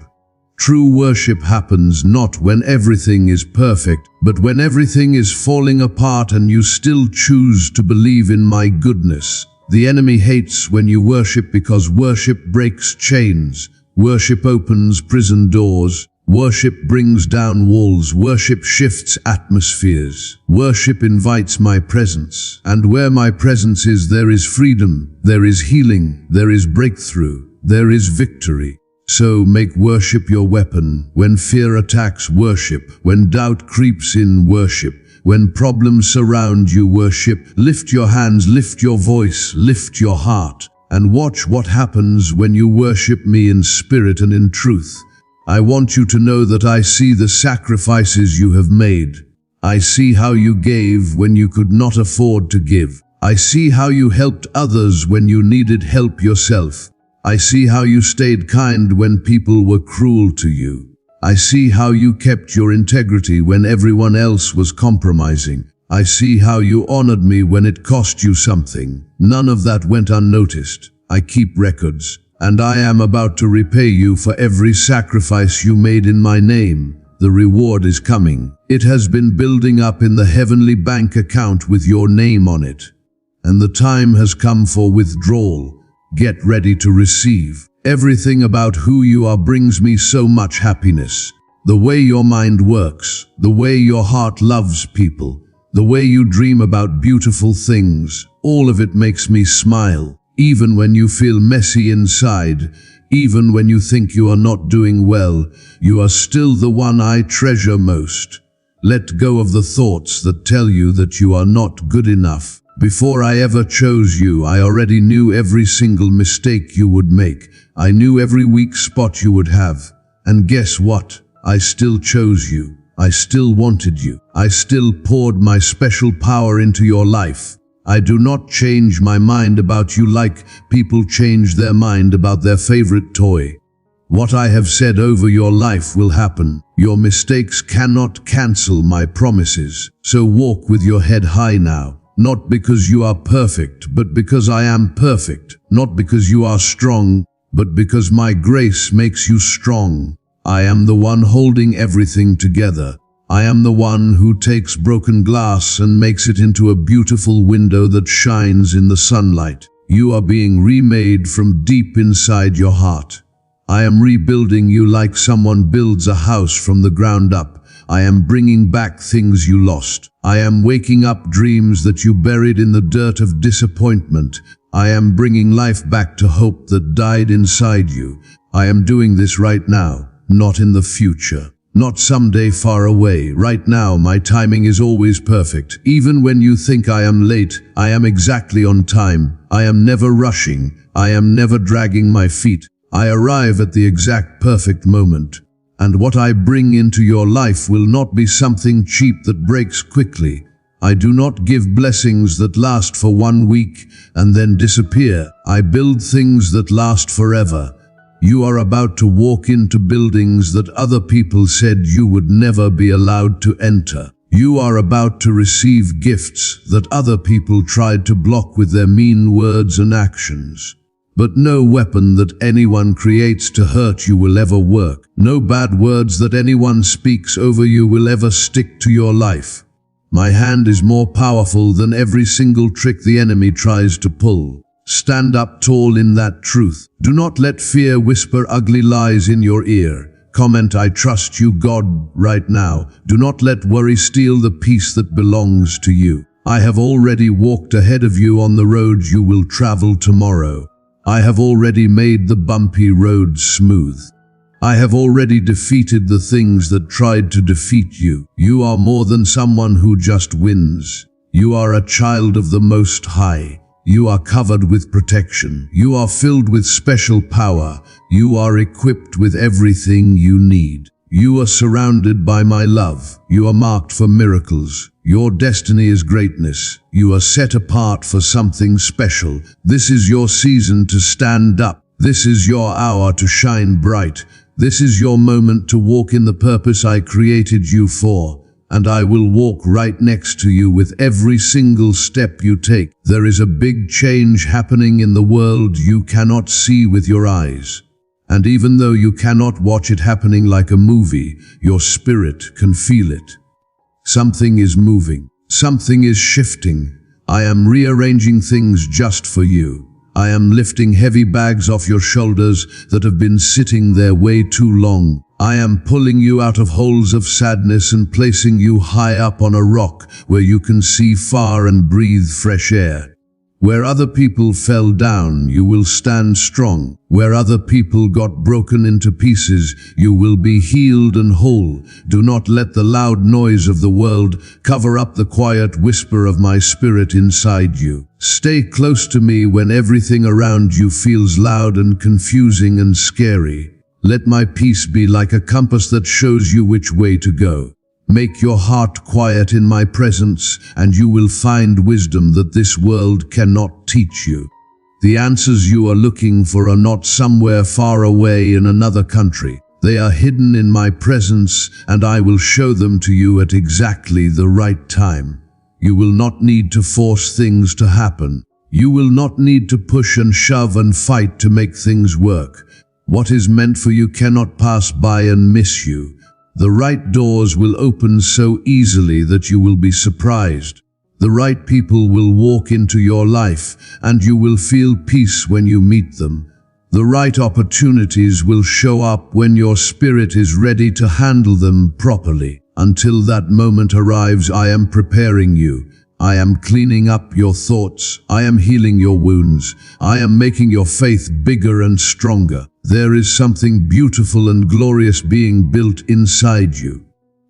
True worship happens not when everything is perfect, but when everything is falling apart and you still choose to believe in my goodness. The enemy hates when you worship because worship breaks chains. Worship opens prison doors. Worship brings down walls. Worship shifts atmospheres. Worship invites my presence. And where my presence is, there is freedom, there is healing, there is breakthrough, there is victory. So make worship your weapon. When fear attacks, worship. When doubt creeps in, worship. When problems surround you, worship. Lift your hands, lift your voice, lift your heart. And watch what happens when you worship me in spirit and in truth. I want you to know that I see the sacrifices you have made. I see how you gave when you could not afford to give. I see how you helped others when you needed help yourself. I see how you stayed kind when people were cruel to you. I see how you kept your integrity when everyone else was compromising. I see how you honored me when it cost you something. None of that went unnoticed. I keep records. and I am about to repay you for every sacrifice you made in my name. The reward is coming. It has been building up in the heavenly bank account with your name on it. And the time has come for withdrawal. Get ready to receive. Everything about who you are brings me so much happiness. The way your mind works, the way your heart loves people, the way you dream about beautiful things, all of it makes me smile. Even when you feel messy inside, even when you think you are not doing well, you are still the one I treasure most. Let go of the thoughts that tell you that you are not good enough. Before I ever chose you, I already knew every single mistake you would make. I knew every weak spot you would have. And guess what? I still chose you. I still wanted you. I still poured my special power into your life. I do not change my mind about you like people change their mind about their favorite toy. What I have said over your life will happen. Your mistakes cannot cancel my promises. So walk with your head high now. Not because you are perfect, but because I am perfect. Not because you are strong, but because my grace makes you strong. I am the one holding everything together. I am the one who takes broken glass and makes it into a beautiful window that shines in the sunlight. You are being remade from deep inside your heart. I am rebuilding you like someone builds a house from the ground up. I am bringing back things you lost. I am waking up dreams that you buried in the dirt of disappointment. I am bringing life back to hope that died inside you. I am doing this right now, not in the future. Not someday far away. Right now, my timing is always perfect. Even when you think I am late, I am exactly on time. I am never rushing. I am never dragging my feet. I arrive at the exact perfect moment. And what I bring into your life will not be something cheap that breaks quickly. I do not give blessings that last for 1 week and then disappear. I build things that last forever. You are about to walk into buildings that other people said you would never be allowed to enter. You are about to receive gifts that other people tried to block with their mean words and actions. But no weapon that anyone creates to hurt you will ever work. No bad words that anyone speaks over you will ever stick to your life. My hand is more powerful than every single trick the enemy tries to pull. Stand up tall in that truth. Do not let fear whisper ugly lies in your ear. Comment, I trust you, God, right now. Do not let worry steal the peace that belongs to you. I have already walked ahead of you on the road you will travel tomorrow. I have already made the bumpy road smooth. I have already defeated the things that tried to defeat you. You are more than someone who just wins. You are a child of the Most High. You are covered with protection. You are filled with special power. You are equipped with everything you need. You are surrounded by my love. You are marked for miracles. Your destiny is greatness. You are set apart for something special. This is your season to stand up. This is your hour to shine bright. This is your moment to walk in the purpose I created you for. And I will walk right next to you with every single step you take. There is a big change happening in the world you cannot see with your eyes. And even though you cannot watch it happening like a movie, your spirit can feel it. Something is moving. Something is shifting. I am rearranging things just for you. I am lifting heavy bags off your shoulders that have been sitting there way too long. I am pulling you out of holes of sadness and placing you high up on a rock where you can see far and breathe fresh air. Where other people fell down, you will stand strong. Where other people got broken into pieces, you will be healed and whole. Do not let the loud noise of the world cover up the quiet whisper of my spirit inside you. Stay close to me when everything around you feels loud and confusing and scary. Let my peace be like a compass that shows you which way to go. Make your heart quiet in my presence, and you will find wisdom that this world cannot teach you. The answers you are looking for are not somewhere far away in another country. They are hidden in my presence, and I will show them to you at exactly the right time. You will not need to force things to happen. You will not need to push and shove and fight to make things work. What is meant for you cannot pass by and miss you. The right doors will open so easily that you will be surprised. The right people will walk into your life, and you will feel peace when you meet them. The right opportunities will show up when your spirit is ready to handle them properly. Until that moment arrives, I am preparing you. I am cleaning up your thoughts. I am healing your wounds. I am making your faith bigger and stronger. There is something beautiful and glorious being built inside you.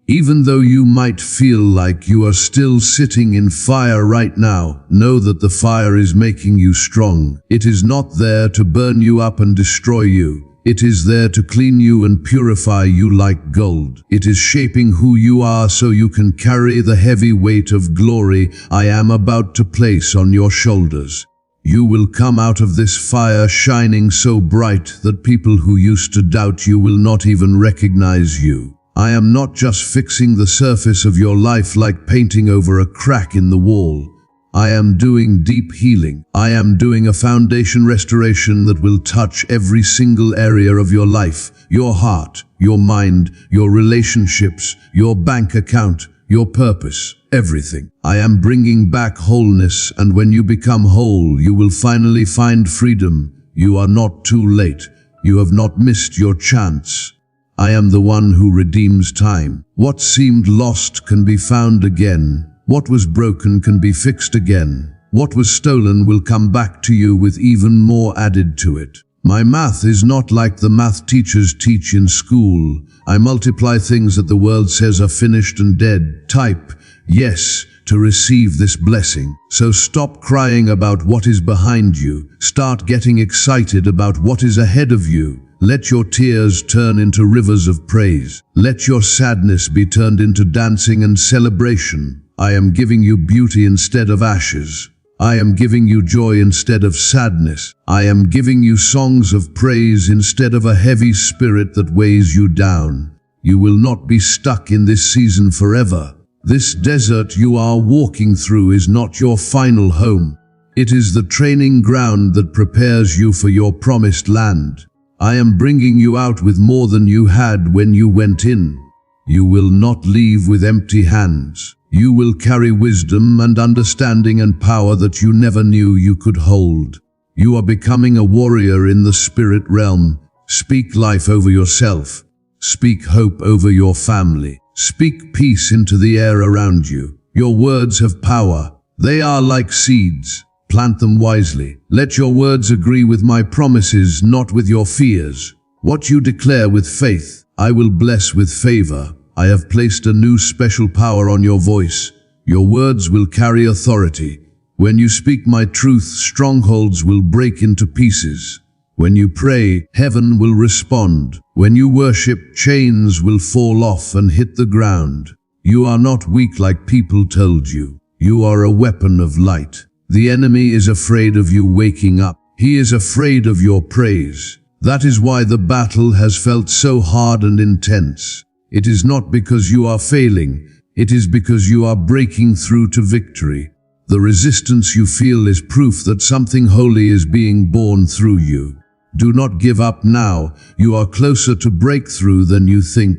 Even though you might feel like you are still sitting in fire right now, know that the fire is making you strong. It is not there to burn you up and destroy you. It is there to clean you and purify you like gold. It is shaping who you are so you can carry the heavy weight of glory I am about to place on your shoulders. You will come out of this fire shining so bright that people who used to doubt you will not even recognize you. I am not just fixing the surface of your life like painting over a crack in the wall. I am doing deep healing. I am doing a foundation restoration that will touch every single area of your life, your heart, your mind, your relationships, your bank account, your purpose, everything. I am bringing back wholeness, and when you become whole, you will finally find freedom. You are not too late. You have not missed your chance. I am the one who redeems time. What seemed lost can be found again. What was broken can be fixed again. What was stolen will come back to you with even more added to it. My math is not like the math teachers teach in school. I multiply things that the world says are finished and dead. Type yes to receive this blessing. So stop crying about what is behind you. Start getting excited about what is ahead of you. Let your tears turn into rivers of praise. Let your sadness be turned into dancing and celebration. I am giving you beauty instead of ashes. I am giving you joy instead of sadness. I am giving you songs of praise instead of a heavy spirit that weighs you down. You will not be stuck in this season forever. This desert you are walking through is not your final home. It is the training ground that prepares you for your promised land. I am bringing you out with more than you had when you went in. You will not leave with empty hands. You will carry wisdom and understanding and power that you never knew you could hold. You are becoming a warrior in the spirit realm. Speak life over yourself. Speak hope over your family. Speak peace into the air around you. Your words have power. They are like seeds. Plant them wisely. Let your words agree with my promises, not with your fears. What you declare with faith, I will bless with favor. I have placed a new special power on your voice. Your words will carry authority. When you speak my truth, strongholds will break into pieces. When you pray, heaven will respond. When you worship, chains will fall off and hit the ground. You are not weak like people told you. You are a weapon of light. The enemy is afraid of you waking up. He is afraid of your praise. That is why the battle has felt so hard and intense. It is not because you are failing. It is because you are breaking through to victory. The resistance you feel is proof that something holy is being born through you. Do not give up now. You are closer to breakthrough than you think.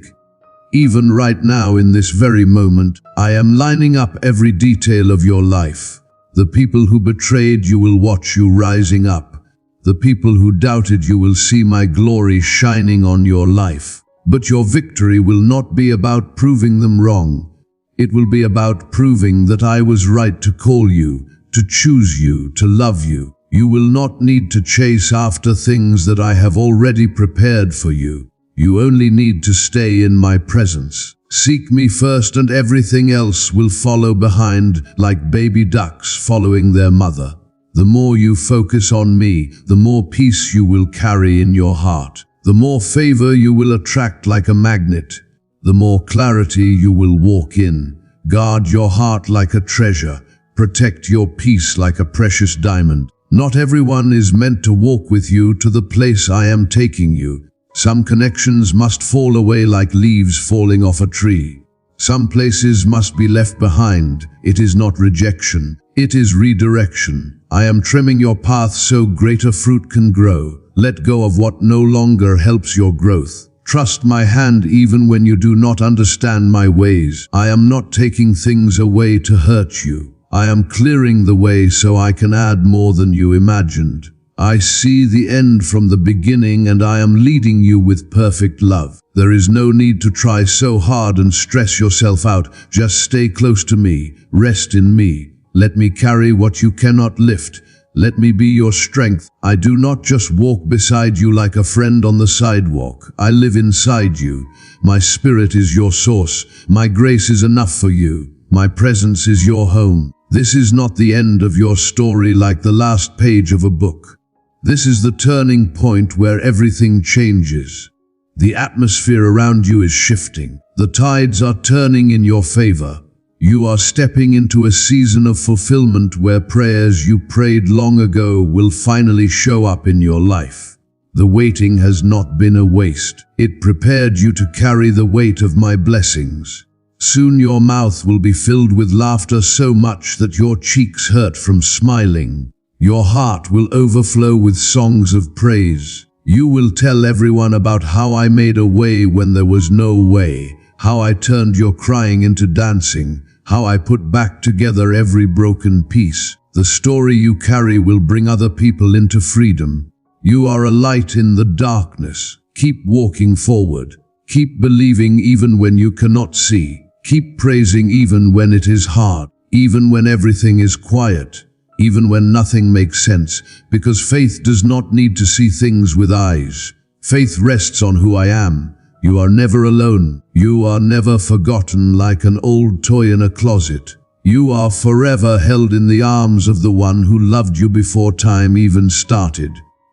Even right now in this very moment, I am lining up every detail of your life. The people who betrayed you will watch you rising up. The people who doubted you will see my glory shining on your life. But your victory will not be about proving them wrong. It will be about proving that I was right to call you, to choose you, to love you. You will not need to chase after things that I have already prepared for you. You only need to stay in my presence. Seek me first and everything else will follow behind like baby ducks following their mother. The more you focus on me, the more peace you will carry in your heart. The more favor you will attract like a magnet. The more clarity you will walk in. Guard your heart like a treasure. Protect your peace like a precious diamond. Not everyone is meant to walk with you to the place I am taking you. Some connections must fall away like leaves falling off a tree. Some places must be left behind. It is not rejection. It is redirection. I am trimming your path so greater fruit can grow. Let go of what no longer helps your growth. Trust my hand even when you do not understand my ways. I am not taking things away to hurt you. I am clearing the way so I can add more than you imagined. I see the end from the beginning, and I am leading you with perfect love. There is no need to try so hard and stress yourself out. Just stay close to me. Rest in me. Let me carry what you cannot lift. Let me be your strength. I do not just walk beside you like a friend on the sidewalk. I live inside you. My spirit is your source. My grace is enough for you. My presence is your home. This is not the end of your story like the last page of a book. This is the turning point where everything changes. The atmosphere around you is shifting. The tides are turning in your favor. You are stepping into a season of fulfillment where prayers you prayed long ago will finally show up in your life. The waiting has not been a waste. It prepared you to carry the weight of my blessings. Soon your mouth will be filled with laughter so much that your cheeks hurt from smiling. Your heart will overflow with songs of praise. You will tell everyone about how I made a way when there was no way, how I turned your crying into dancing, how I put back together every broken piece. The story you carry will bring other people into freedom. You are a light in the darkness. Keep walking forward. Keep believing even when you cannot see. Keep praising even when it is hard, even when everything is quiet, even when nothing makes sense, because faith does not need to see things with eyes. Faith rests on who I am. You are never alone. You are never forgotten like an old toy in a closet. You are forever held in the arms of the one who loved you before time even started.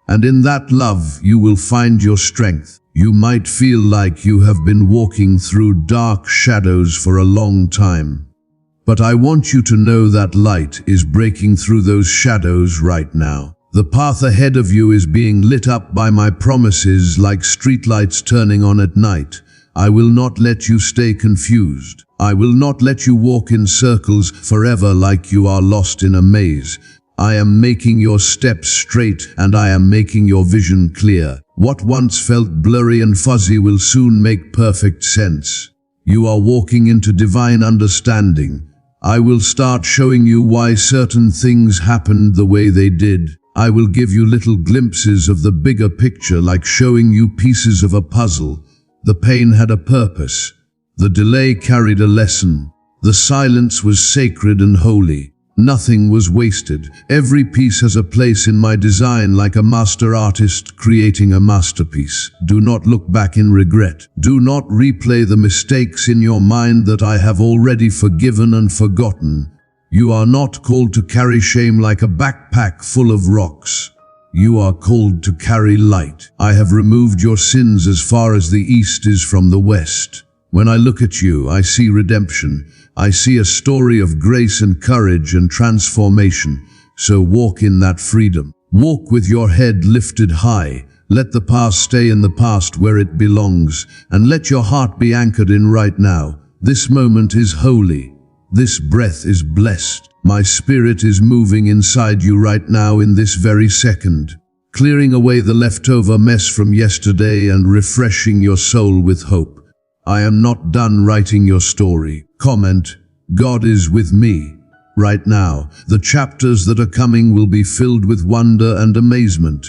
And in that love, you will find your strength. You might feel like you have been walking through dark shadows for a long time. But I want you to know that light is breaking through those shadows right now. The path ahead of you is being lit up by my promises like streetlights turning on at night. I will not let you stay confused. I will not let you walk in circles forever like you are lost in a maze. I am making your steps straight, and I am making your vision clear. What once felt blurry and fuzzy will soon make perfect sense. You are walking into divine understanding. I will start showing you why certain things happened the way they did. I will give you little glimpses of the bigger picture, like showing you pieces of a puzzle. The pain had a purpose. The delay carried a lesson. The silence was sacred and holy. Nothing was wasted. Every piece has a place in my design, like a master artist creating a masterpiece. Do not look back in regret. Do not replay the mistakes in your mind that I have already forgiven and forgotten. You are not called to carry shame like a backpack full of rocks. You are called to carry light. I have removed your sins as far as the east is from the west. When I look at you, I see redemption. I see a story of grace and courage and transformation. So walk in that freedom. Walk with your head lifted high. Let the past stay in the past where it belongs, and let your heart be anchored in right now. This moment is holy. This breath is blessed. My spirit is moving inside you right now in this very second, clearing away the leftover mess from yesterday and refreshing your soul with hope. I am not done writing your story. Comment, God is with me. Right now, the chapters that are coming will be filled with wonder and amazement.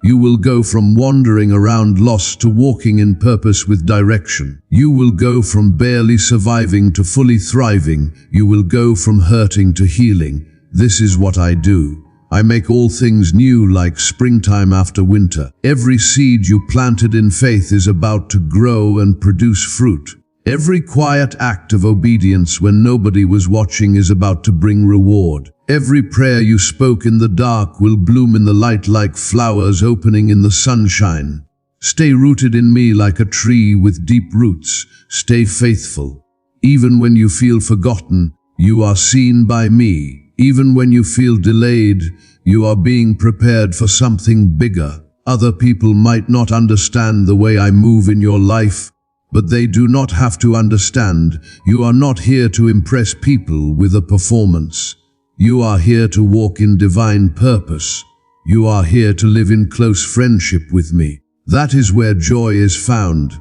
You will go from wandering around lost to walking in purpose with direction. You will go from barely surviving to fully thriving. You will go from hurting to healing. This is what I do. I make all things new like springtime after winter. Every seed you planted in faith is about to grow and produce fruit. Every quiet act of obedience when nobody was watching is about to bring reward. Every prayer you spoke in the dark will bloom in the light like flowers opening in the sunshine. Stay rooted in me like a tree with deep roots. Stay faithful. Even when you feel forgotten, you are seen by me. Even when you feel delayed, you are being prepared for something bigger. Other people might not understand the way I move in your life, but they do not have to understand. You are not here to impress people with a performance. You are here to walk in divine purpose. You are here to live in close friendship with me. That is where joy is found.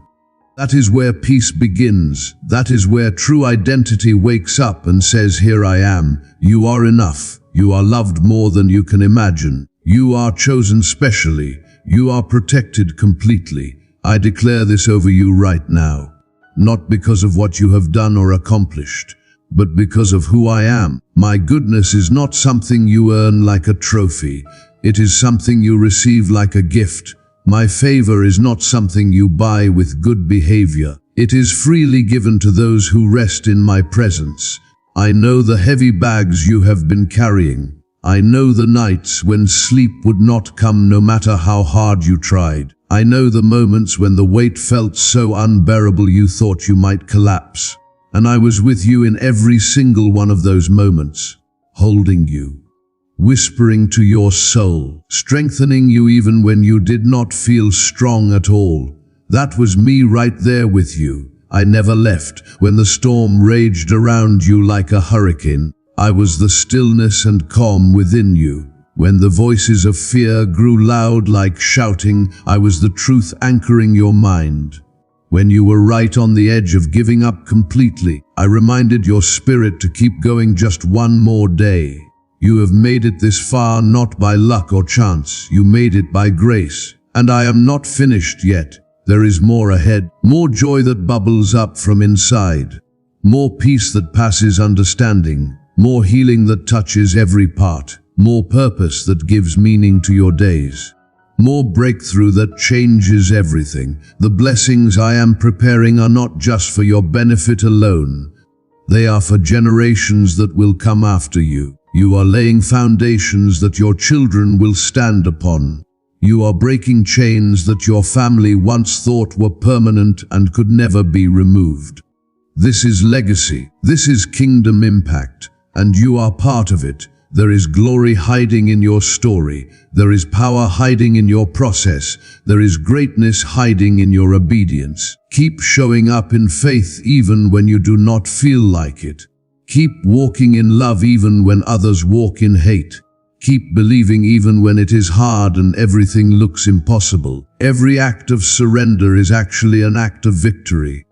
That is where peace begins. That is where true identity wakes up and says, "Here I am. You are enough. You are loved more than you can imagine. You are chosen specially. You are protected completely. I declare this over you right now, not because of what you have done or accomplished, but because of who I am. My goodness is not something you earn like a trophy. It is something you receive like a gift. My favor is not something you buy with good behavior. It is freely given to those who rest in my presence. I know the heavy bags you have been carrying. I know the nights when sleep would not come no matter how hard you tried. I know the moments when the weight felt so unbearable you thought you might collapse. And I was with you in every single one of those moments, holding you, whispering to your soul, strengthening you even when you did not feel strong at all. That was me right there with you. I never left when the storm raged around you like a hurricane. I was the stillness and calm within you. When the voices of fear grew loud like shouting, I was the truth anchoring your mind. When you were right on the edge of giving up completely, I reminded your spirit to keep going just one more day. You have made it this far not by luck or chance. You made it by grace. And I am not finished yet. There is more ahead. More joy that bubbles up from inside. More peace that passes understanding. More healing that touches every part. More purpose that gives meaning to your days. More breakthrough that changes everything. The blessings I am preparing are not just for your benefit alone. They are for generations that will come after you. You are laying foundations that your children will stand upon. You are breaking chains that your family once thought were permanent and could never be removed. This is legacy. This is kingdom impact. And you are part of it. There is glory hiding in your story. There is power hiding in your process. There is greatness hiding in your obedience. Keep showing up in faith even when you do not feel like it. Keep walking in love even when others walk in hate. Keep believing even when it is hard and everything looks impossible. Every act of surrender is actually an act of victory.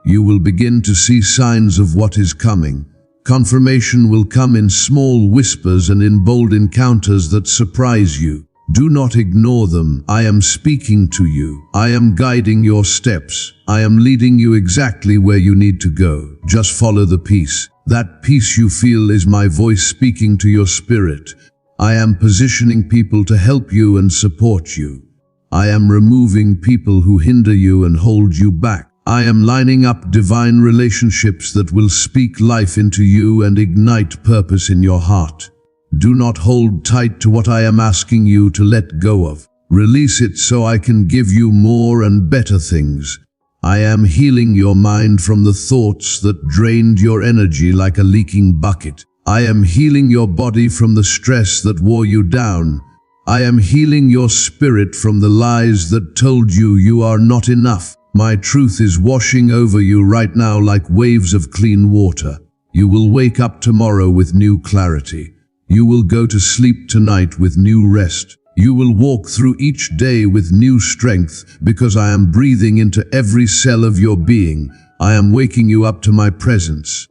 You will begin to see signs of what is coming. Confirmation will come in small whispers and in bold encounters that surprise you. Do not ignore them. I am speaking to you. I am guiding your steps. I am leading you exactly where you need to go. Just follow the peace. That peace you feel is my voice speaking to your spirit. I am positioning people to help you and support you. I am removing people who hinder you and hold you back. I am lining up divine relationships that will speak life into you and ignite purpose in your heart. Do not hold tight to what I am asking you to let go of. Release it so I can give you more and better things. I am healing your mind from the thoughts that drained your energy like a leaking bucket. I am healing your body from the stress that wore you down. I am healing your spirit from the lies that told you you are not enough. My truth is washing over you right now like waves of clean water. You will wake up tomorrow with new clarity. You will go to sleep tonight with new rest. You will walk through each day with new strength because I am breathing into every cell of your being. I am waking you up to my presence.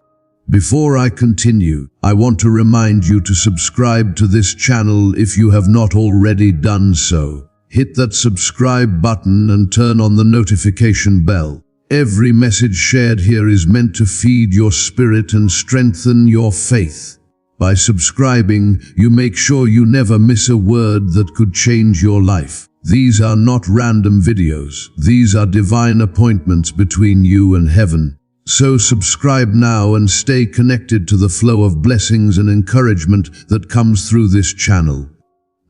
Before I continue, I want to remind you to subscribe to this channel if you have not already done so. Hit that subscribe button and turn on the notification bell. Every message shared here is meant to feed your spirit and strengthen your faith. By subscribing, you make sure you never miss a word that could change your life. These are not random videos. These are divine appointments between you and heaven. So subscribe now and stay connected to the flow of blessings and encouragement that comes through this channel.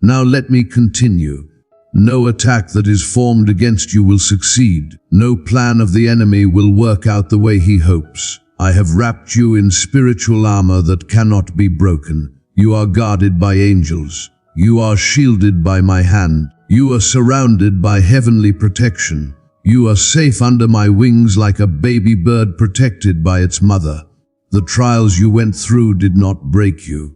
Now let me continue. No attack that is formed against you will succeed. No plan of the enemy will work out the way he hopes. I have wrapped you in spiritual armor that cannot be broken. You are guarded by angels. You are shielded by my hand. You are surrounded by heavenly protection. You are safe under my wings like a baby bird protected by its mother. The trials you went through did not break you.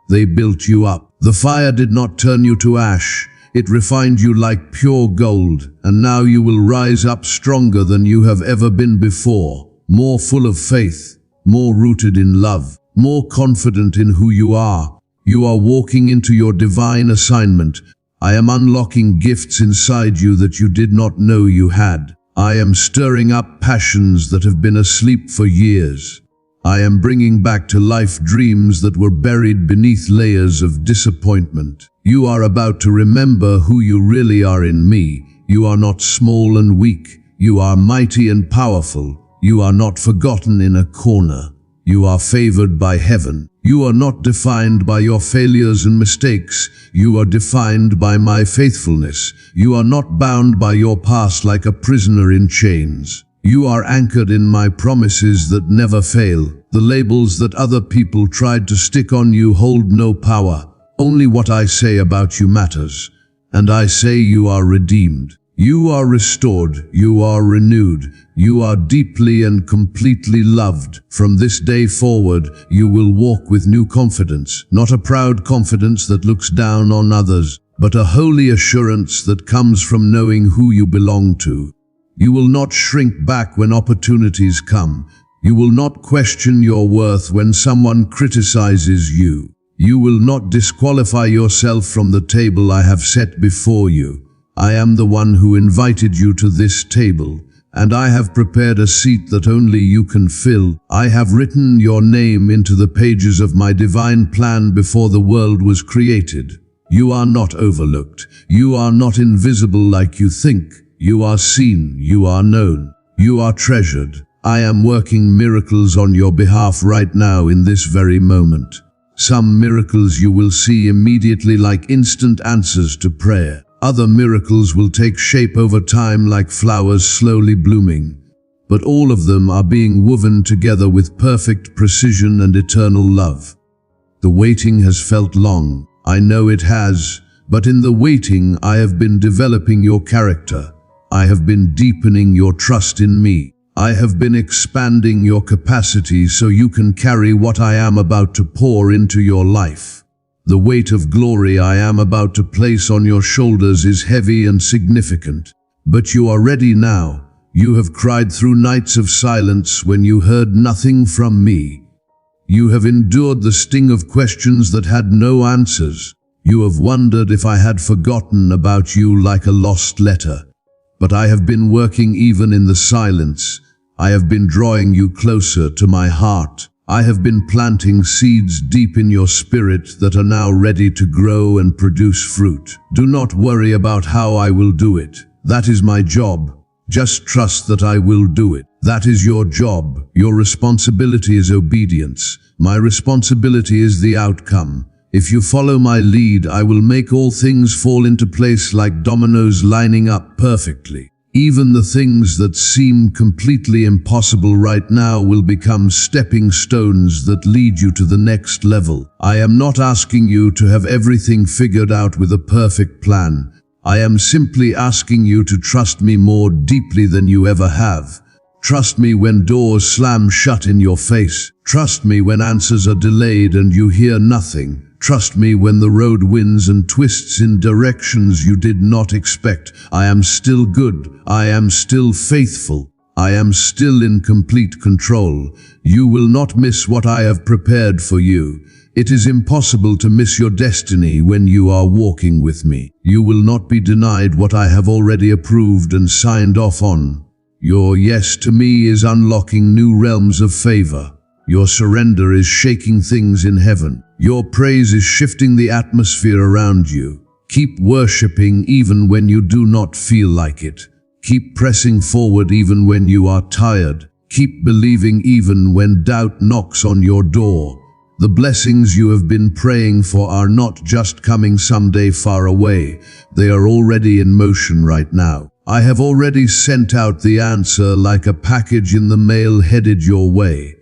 They built you up. The fire did not turn you to ash. It refined you like pure gold, and now you will rise up stronger than you have ever been before, more full of faith, more rooted in love, more confident in who you are. You are walking into your divine assignment. I am unlocking gifts inside you that you did not know you had. I am stirring up passions that have been asleep for years. I am bringing back to life dreams that were buried beneath layers of disappointment. You are about to remember who you really are in me. You are not small and weak. You are mighty and powerful. You are not forgotten in a corner. You are favored by heaven. You are not defined by your failures and mistakes. You are defined by my faithfulness. You are not bound by your past like a prisoner in chains. You are anchored in my promises that never fail. The labels that other people tried to stick on you hold no power. Only what I say about you matters. And I say you are redeemed. You are restored. You are renewed. You are deeply and completely loved. From this day forward, you will walk with new confidence, not a proud confidence that looks down on others, but a holy assurance that comes from knowing who you belong to. You will not shrink back when opportunities come. You will not question your worth when someone criticizes you. You will not disqualify yourself from the table I have set before you. I am the one who invited you to this table, and I have prepared a seat that only you can fill. I have written your name into the pages of my divine plan before the world was created. You are not overlooked. You are not invisible like you think. You are seen. You are known. You are treasured. I am working miracles on your behalf right now in this very moment. Some miracles you will see immediately like instant answers to prayer. Other miracles will take shape over time like flowers slowly blooming. But all of them are being woven together with perfect precision and eternal love. The waiting has felt long. I know it has. But in the waiting, I have been developing your character. I have been deepening your trust in me. I have been expanding your capacity so you can carry what I am about to pour into your life. The weight of glory I am about to place on your shoulders is heavy and significant. But you are ready now. You have cried through nights of silence when you heard nothing from me. You have endured the sting of questions that had no answers. You have wondered if I had forgotten about you like a lost letter. But I have been working even in the silence. I have been drawing you closer to my heart. I have been planting seeds deep in your spirit that are now ready to grow and produce fruit. Do not worry about how I will do it. That is my job. Just trust that I will do it. That is your job. Your responsibility is obedience. My responsibility is the outcome. If you follow my lead, I will make all things fall into place like dominoes lining up perfectly. Even the things that seem completely impossible right now will become stepping stones that lead you to the next level. I am not asking you to have everything figured out with a perfect plan. I am simply asking you to trust me more deeply than you ever have. Trust me when doors slam shut in your face. Trust me when answers are delayed and you hear nothing. Trust me when the road winds and twists in directions you did not expect. I am still good. I am still faithful. I am still in complete control. You will not miss what I have prepared for you. It is impossible to miss your destiny when you are walking with me. You will not be denied what I have already approved and signed off on. Your yes to me is unlocking new realms of favor. Your surrender is shaking things in heaven. Your praise is shifting the atmosphere around you. Keep worshiping even when you do not feel like it. Keep pressing forward even when you are tired. Keep believing even when doubt knocks on your door. The blessings you have been praying for are not just coming someday far away. They are already in motion right now. I have already sent out the answer like a package in the mail headed your way.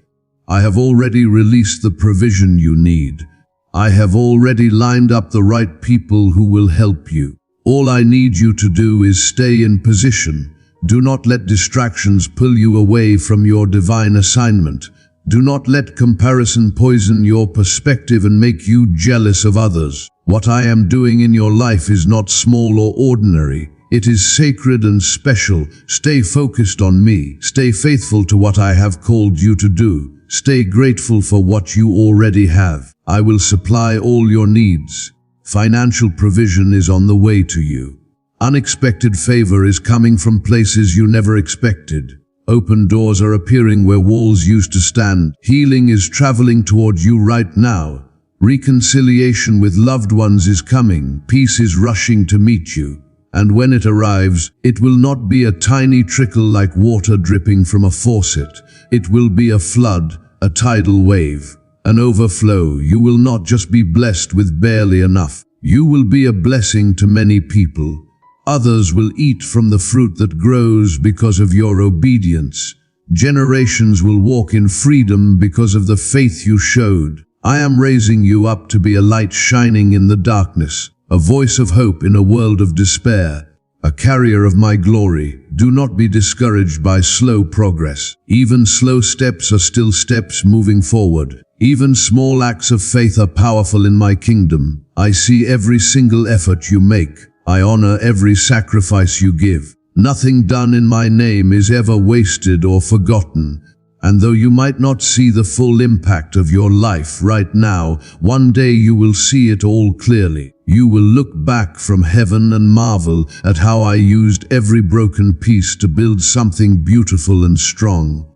I have already released the provision you need. I have already lined up the right people who will help you. All I need you to do is stay in position. Do not let distractions pull you away from your divine assignment. Do not let comparison poison your perspective and make you jealous of others. What I am doing in your life is not small or ordinary. It is sacred and special. Stay focused on me. Stay faithful to what I have called you to do. Stay grateful for what you already have. I will supply all your needs. Financial provision is on the way to you. Unexpected favor is coming from places you never expected. Open doors are appearing where walls used to stand. Healing is traveling toward you right now. Reconciliation with loved ones is coming. Peace is rushing to meet you. And when it arrives, it will not be a tiny trickle like water dripping from a faucet. It will be a flood, a tidal wave, an overflow. You will not just be blessed with barely enough. You will be a blessing to many people. Others will eat from the fruit that grows because of your obedience. Generations will walk in freedom because of the faith you showed. I am raising you up to be a light shining in the darkness, a voice of hope in a world of despair, a carrier of my glory. Do not be discouraged by slow progress. Even slow steps are still steps moving forward. Even small acts of faith are powerful in my kingdom. I see every single effort you make. I honor every sacrifice you give. Nothing done in my name is ever wasted or forgotten. And though you might not see the full impact of your life right now, one day you will see it all clearly. You will look back from heaven and marvel at how I used every broken piece to build something beautiful and strong.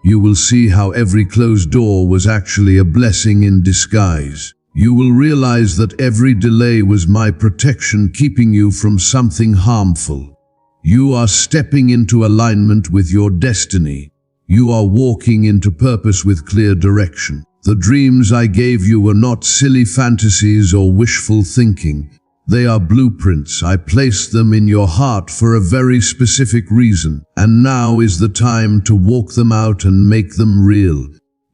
You will see how every closed door was actually a blessing in disguise. You will realize that every delay was my protection, keeping you from something harmful. You are stepping into alignment with your destiny. You are walking into purpose with clear direction. The dreams I gave you were not silly fantasies or wishful thinking. They are blueprints. I placed them in your heart for a very specific reason. And now is the time to walk them out and make them real.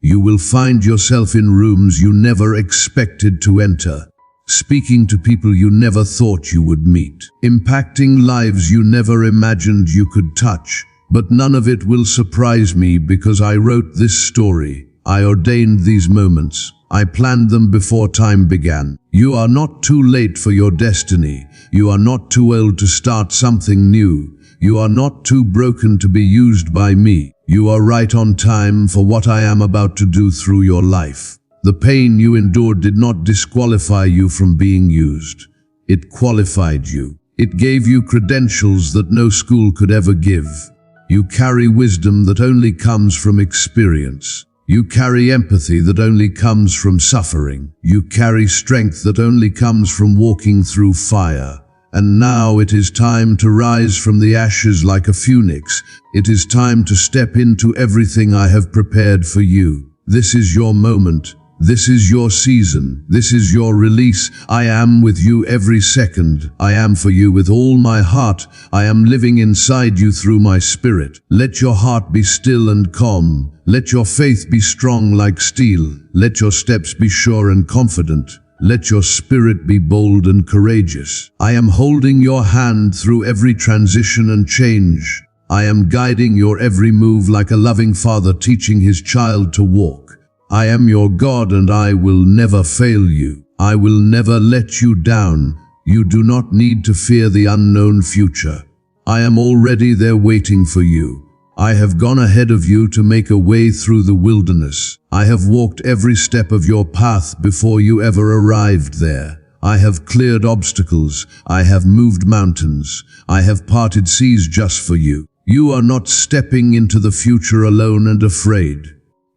You will find yourself in rooms you never expected to enter, speaking to people you never thought you would meet, impacting lives you never imagined you could touch. But none of it will surprise me because I wrote this story. I ordained these moments. I planned them before time began. You are not too late for your destiny. You are not too old to start something new. You are not too broken to be used by me. You are right on time for what I am about to do through your life. The pain you endured did not disqualify you from being used. It qualified you. It gave you credentials that no school could ever give. You carry wisdom that only comes from experience. You carry empathy that only comes from suffering. You carry strength that only comes from walking through fire. And now it is time to rise from the ashes like a phoenix. It is time to step into everything I have prepared for you. This is your moment. This is your season. This is your release. I am with you every second. I am for you with all my heart. I am living inside you through my spirit. Let your heart be still and calm. Let your faith be strong like steel. Let your steps be sure and confident. Let your spirit be bold and courageous. I am holding your hand through every transition and change. I am guiding your every move like a loving father teaching his child to walk. I am your God and I will never fail you. I will never let you down. You do not need to fear the unknown future. I am already there waiting for you. I have gone ahead of you to make a way through the wilderness. I have walked every step of your path before you ever arrived there. I have cleared obstacles. I have moved mountains. I have parted seas just for you. You are not stepping into the future alone and afraid.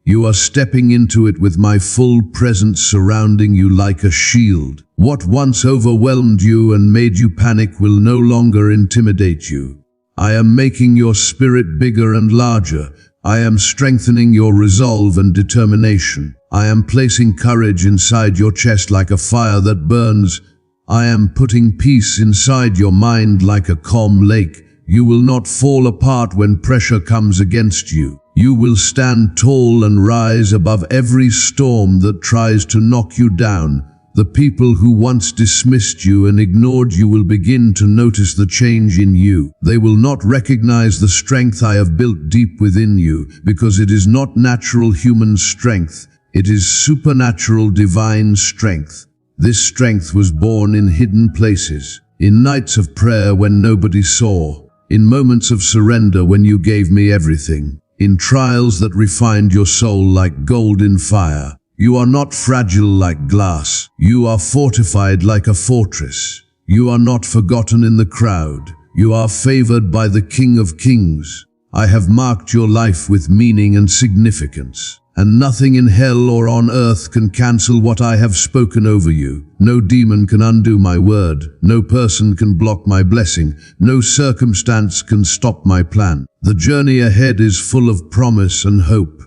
You are stepping into it with my full presence surrounding you like a shield. What once overwhelmed you and made you panic will no longer intimidate you. I am making your spirit bigger and larger. I am strengthening your resolve and determination. I am placing courage inside your chest like a fire that burns. I am putting peace inside your mind like a calm lake. You will not fall apart when pressure comes against you. You will stand tall and rise above every storm that tries to knock you down. The people who once dismissed you and ignored you will begin to notice the change in you. They will not recognize the strength I have built deep within you, because it is not natural human strength. It is supernatural divine strength. This strength was born in hidden places, in nights of prayer when nobody saw, in moments of surrender when you gave me everything, in trials that refined your soul like gold in fire. You are not fragile like glass. You are fortified like a fortress. You are not forgotten in the crowd. You are favored by the King of Kings. I have marked your life with meaning and significance, and nothing in hell or on earth can cancel what I have spoken over you. No demon can undo my word. No person can block my blessing. No circumstance can stop my plan. The journey ahead is full of promise and hope.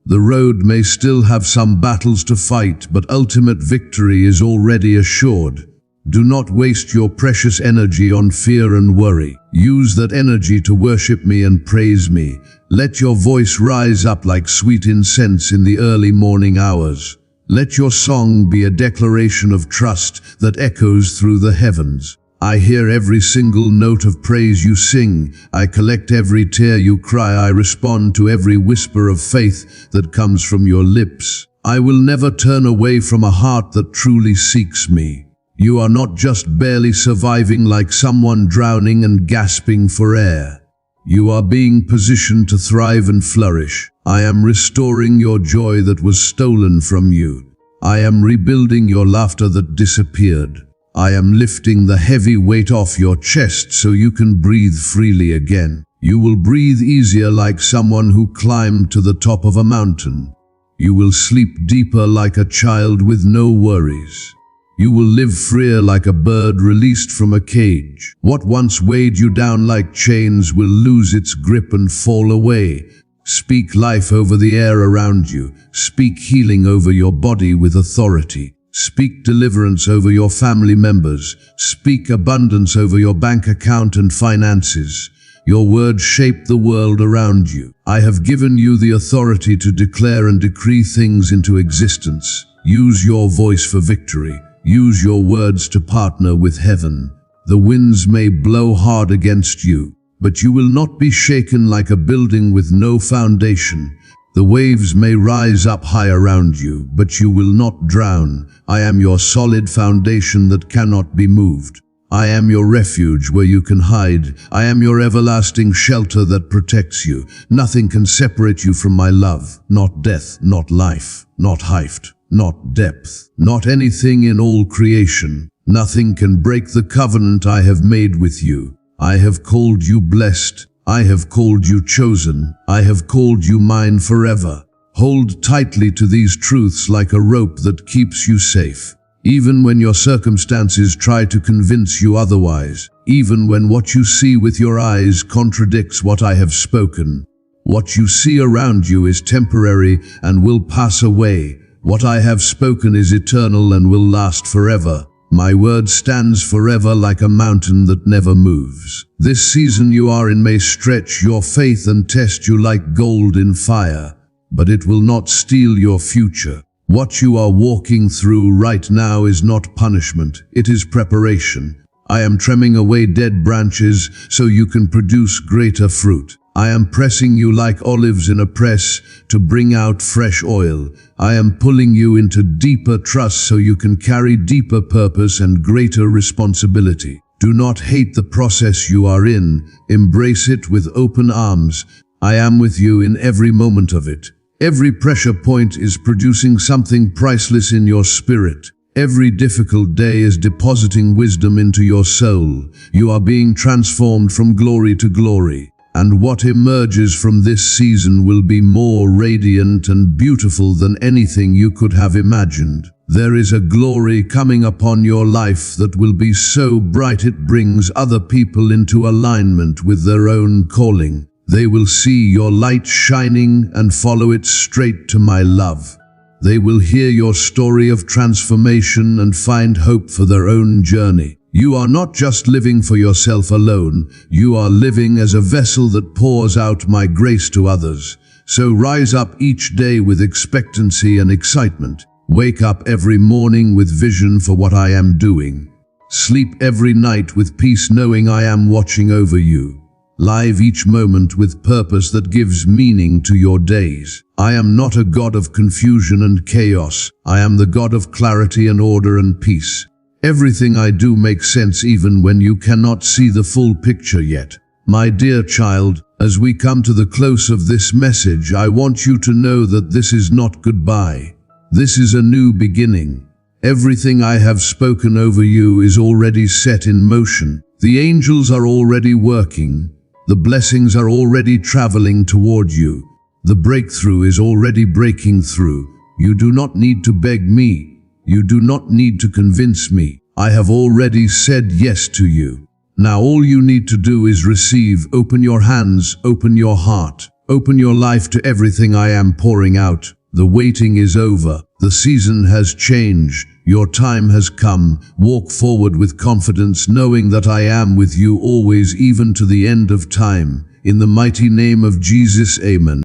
The road may still have some battles to fight, but ultimate victory is already assured. Do not waste your precious energy on fear and worry. Use that energy to worship me and praise me. Let your voice rise up like sweet incense in the early morning hours. Let your song be a declaration of trust that echoes through the heavens. I hear every single note of praise you sing. I collect every tear you cry. I respond to every whisper of faith that comes from your lips. I will never turn away from a heart that truly seeks me. You are not just barely surviving like someone drowning and gasping for air. You are being positioned to thrive and flourish. I am restoring your joy that was stolen from you. I am rebuilding your laughter that disappeared. I am lifting the heavy weight off your chest so you can breathe freely again. You will breathe easier like someone who climbed to the top of a mountain. You will sleep deeper like a child with no worries. You will live freer like a bird released from a cage. What once weighed you down like chains will lose its grip and fall away. Speak life over the air around you. Speak healing over your body with authority. Speak deliverance over your family members. Speak abundance over your bank account and finances. Your words shape the world around you. I have given you the authority to declare and decree things into existence. Use your voice for victory. Use your words to partner with heaven. The winds may blow hard against you, but you will not be shaken like a building with no foundation. The waves may rise up high around you, but you will not drown. I am your solid foundation that cannot be moved. I am your refuge where you can hide. I am your everlasting shelter that protects you. Nothing can separate you from my love. Not death, not life, not height, not depth, not anything in all creation. Nothing can break the covenant I have made with you. I have called you blessed. I have called you chosen. I have called you mine forever. Hold tightly to these truths like a rope that keeps you safe. Even when your circumstances try to convince you otherwise. Even when what you see with your eyes contradicts what I have spoken. What you see around you is temporary and will pass away. What I have spoken is eternal and will last forever. My word stands forever like a mountain that never moves. This season you are in may stretch your faith and test you like gold in fire, but it will not steal your future. What you are walking through right now is not punishment, it is preparation. I am trimming away dead branches so you can produce greater fruit. I am pressing you like olives in a press to bring out fresh oil. I am pulling you into deeper trust so you can carry deeper purpose and greater responsibility. Do not hate the process you are in. Embrace it with open arms. I am with you in every moment of it. Every pressure point is producing something priceless in your spirit. Every difficult day is depositing wisdom into your soul. You are being transformed from glory to glory. And what emerges from this season will be more radiant and beautiful than anything you could have imagined. There is a glory coming upon your life that will be so bright it brings other people into alignment with their own calling. They will see your light shining and follow it straight to my love. They will hear your story of transformation and find hope for their own journey. You are not just living for yourself alone, you are living as a vessel that pours out my grace to others. So rise up each day with expectancy and excitement. Wake up every morning with vision for what I am doing. Sleep every night with peace knowing I am watching over you. Live each moment with purpose that gives meaning to your days. I am not a God of confusion and chaos. I am the God of clarity and order and peace. Everything I do makes sense even when you cannot see the full picture yet. My dear child, as we come to the close of this message, I want you to know that this is not goodbye. This is a new beginning. Everything I have spoken over you is already set in motion. The angels are already working. The blessings are already traveling toward you. The breakthrough is already breaking through. You do not need to beg me. You do not need to convince me. I have already said yes to you. Now all you need to do is receive. Open your hands, open your heart, open your life to everything I am pouring out. The waiting is over. The season has changed. Your time has come. Walk forward with confidence, knowing that I am with you always, even to the end of time. In the mighty name of Jesus, amen.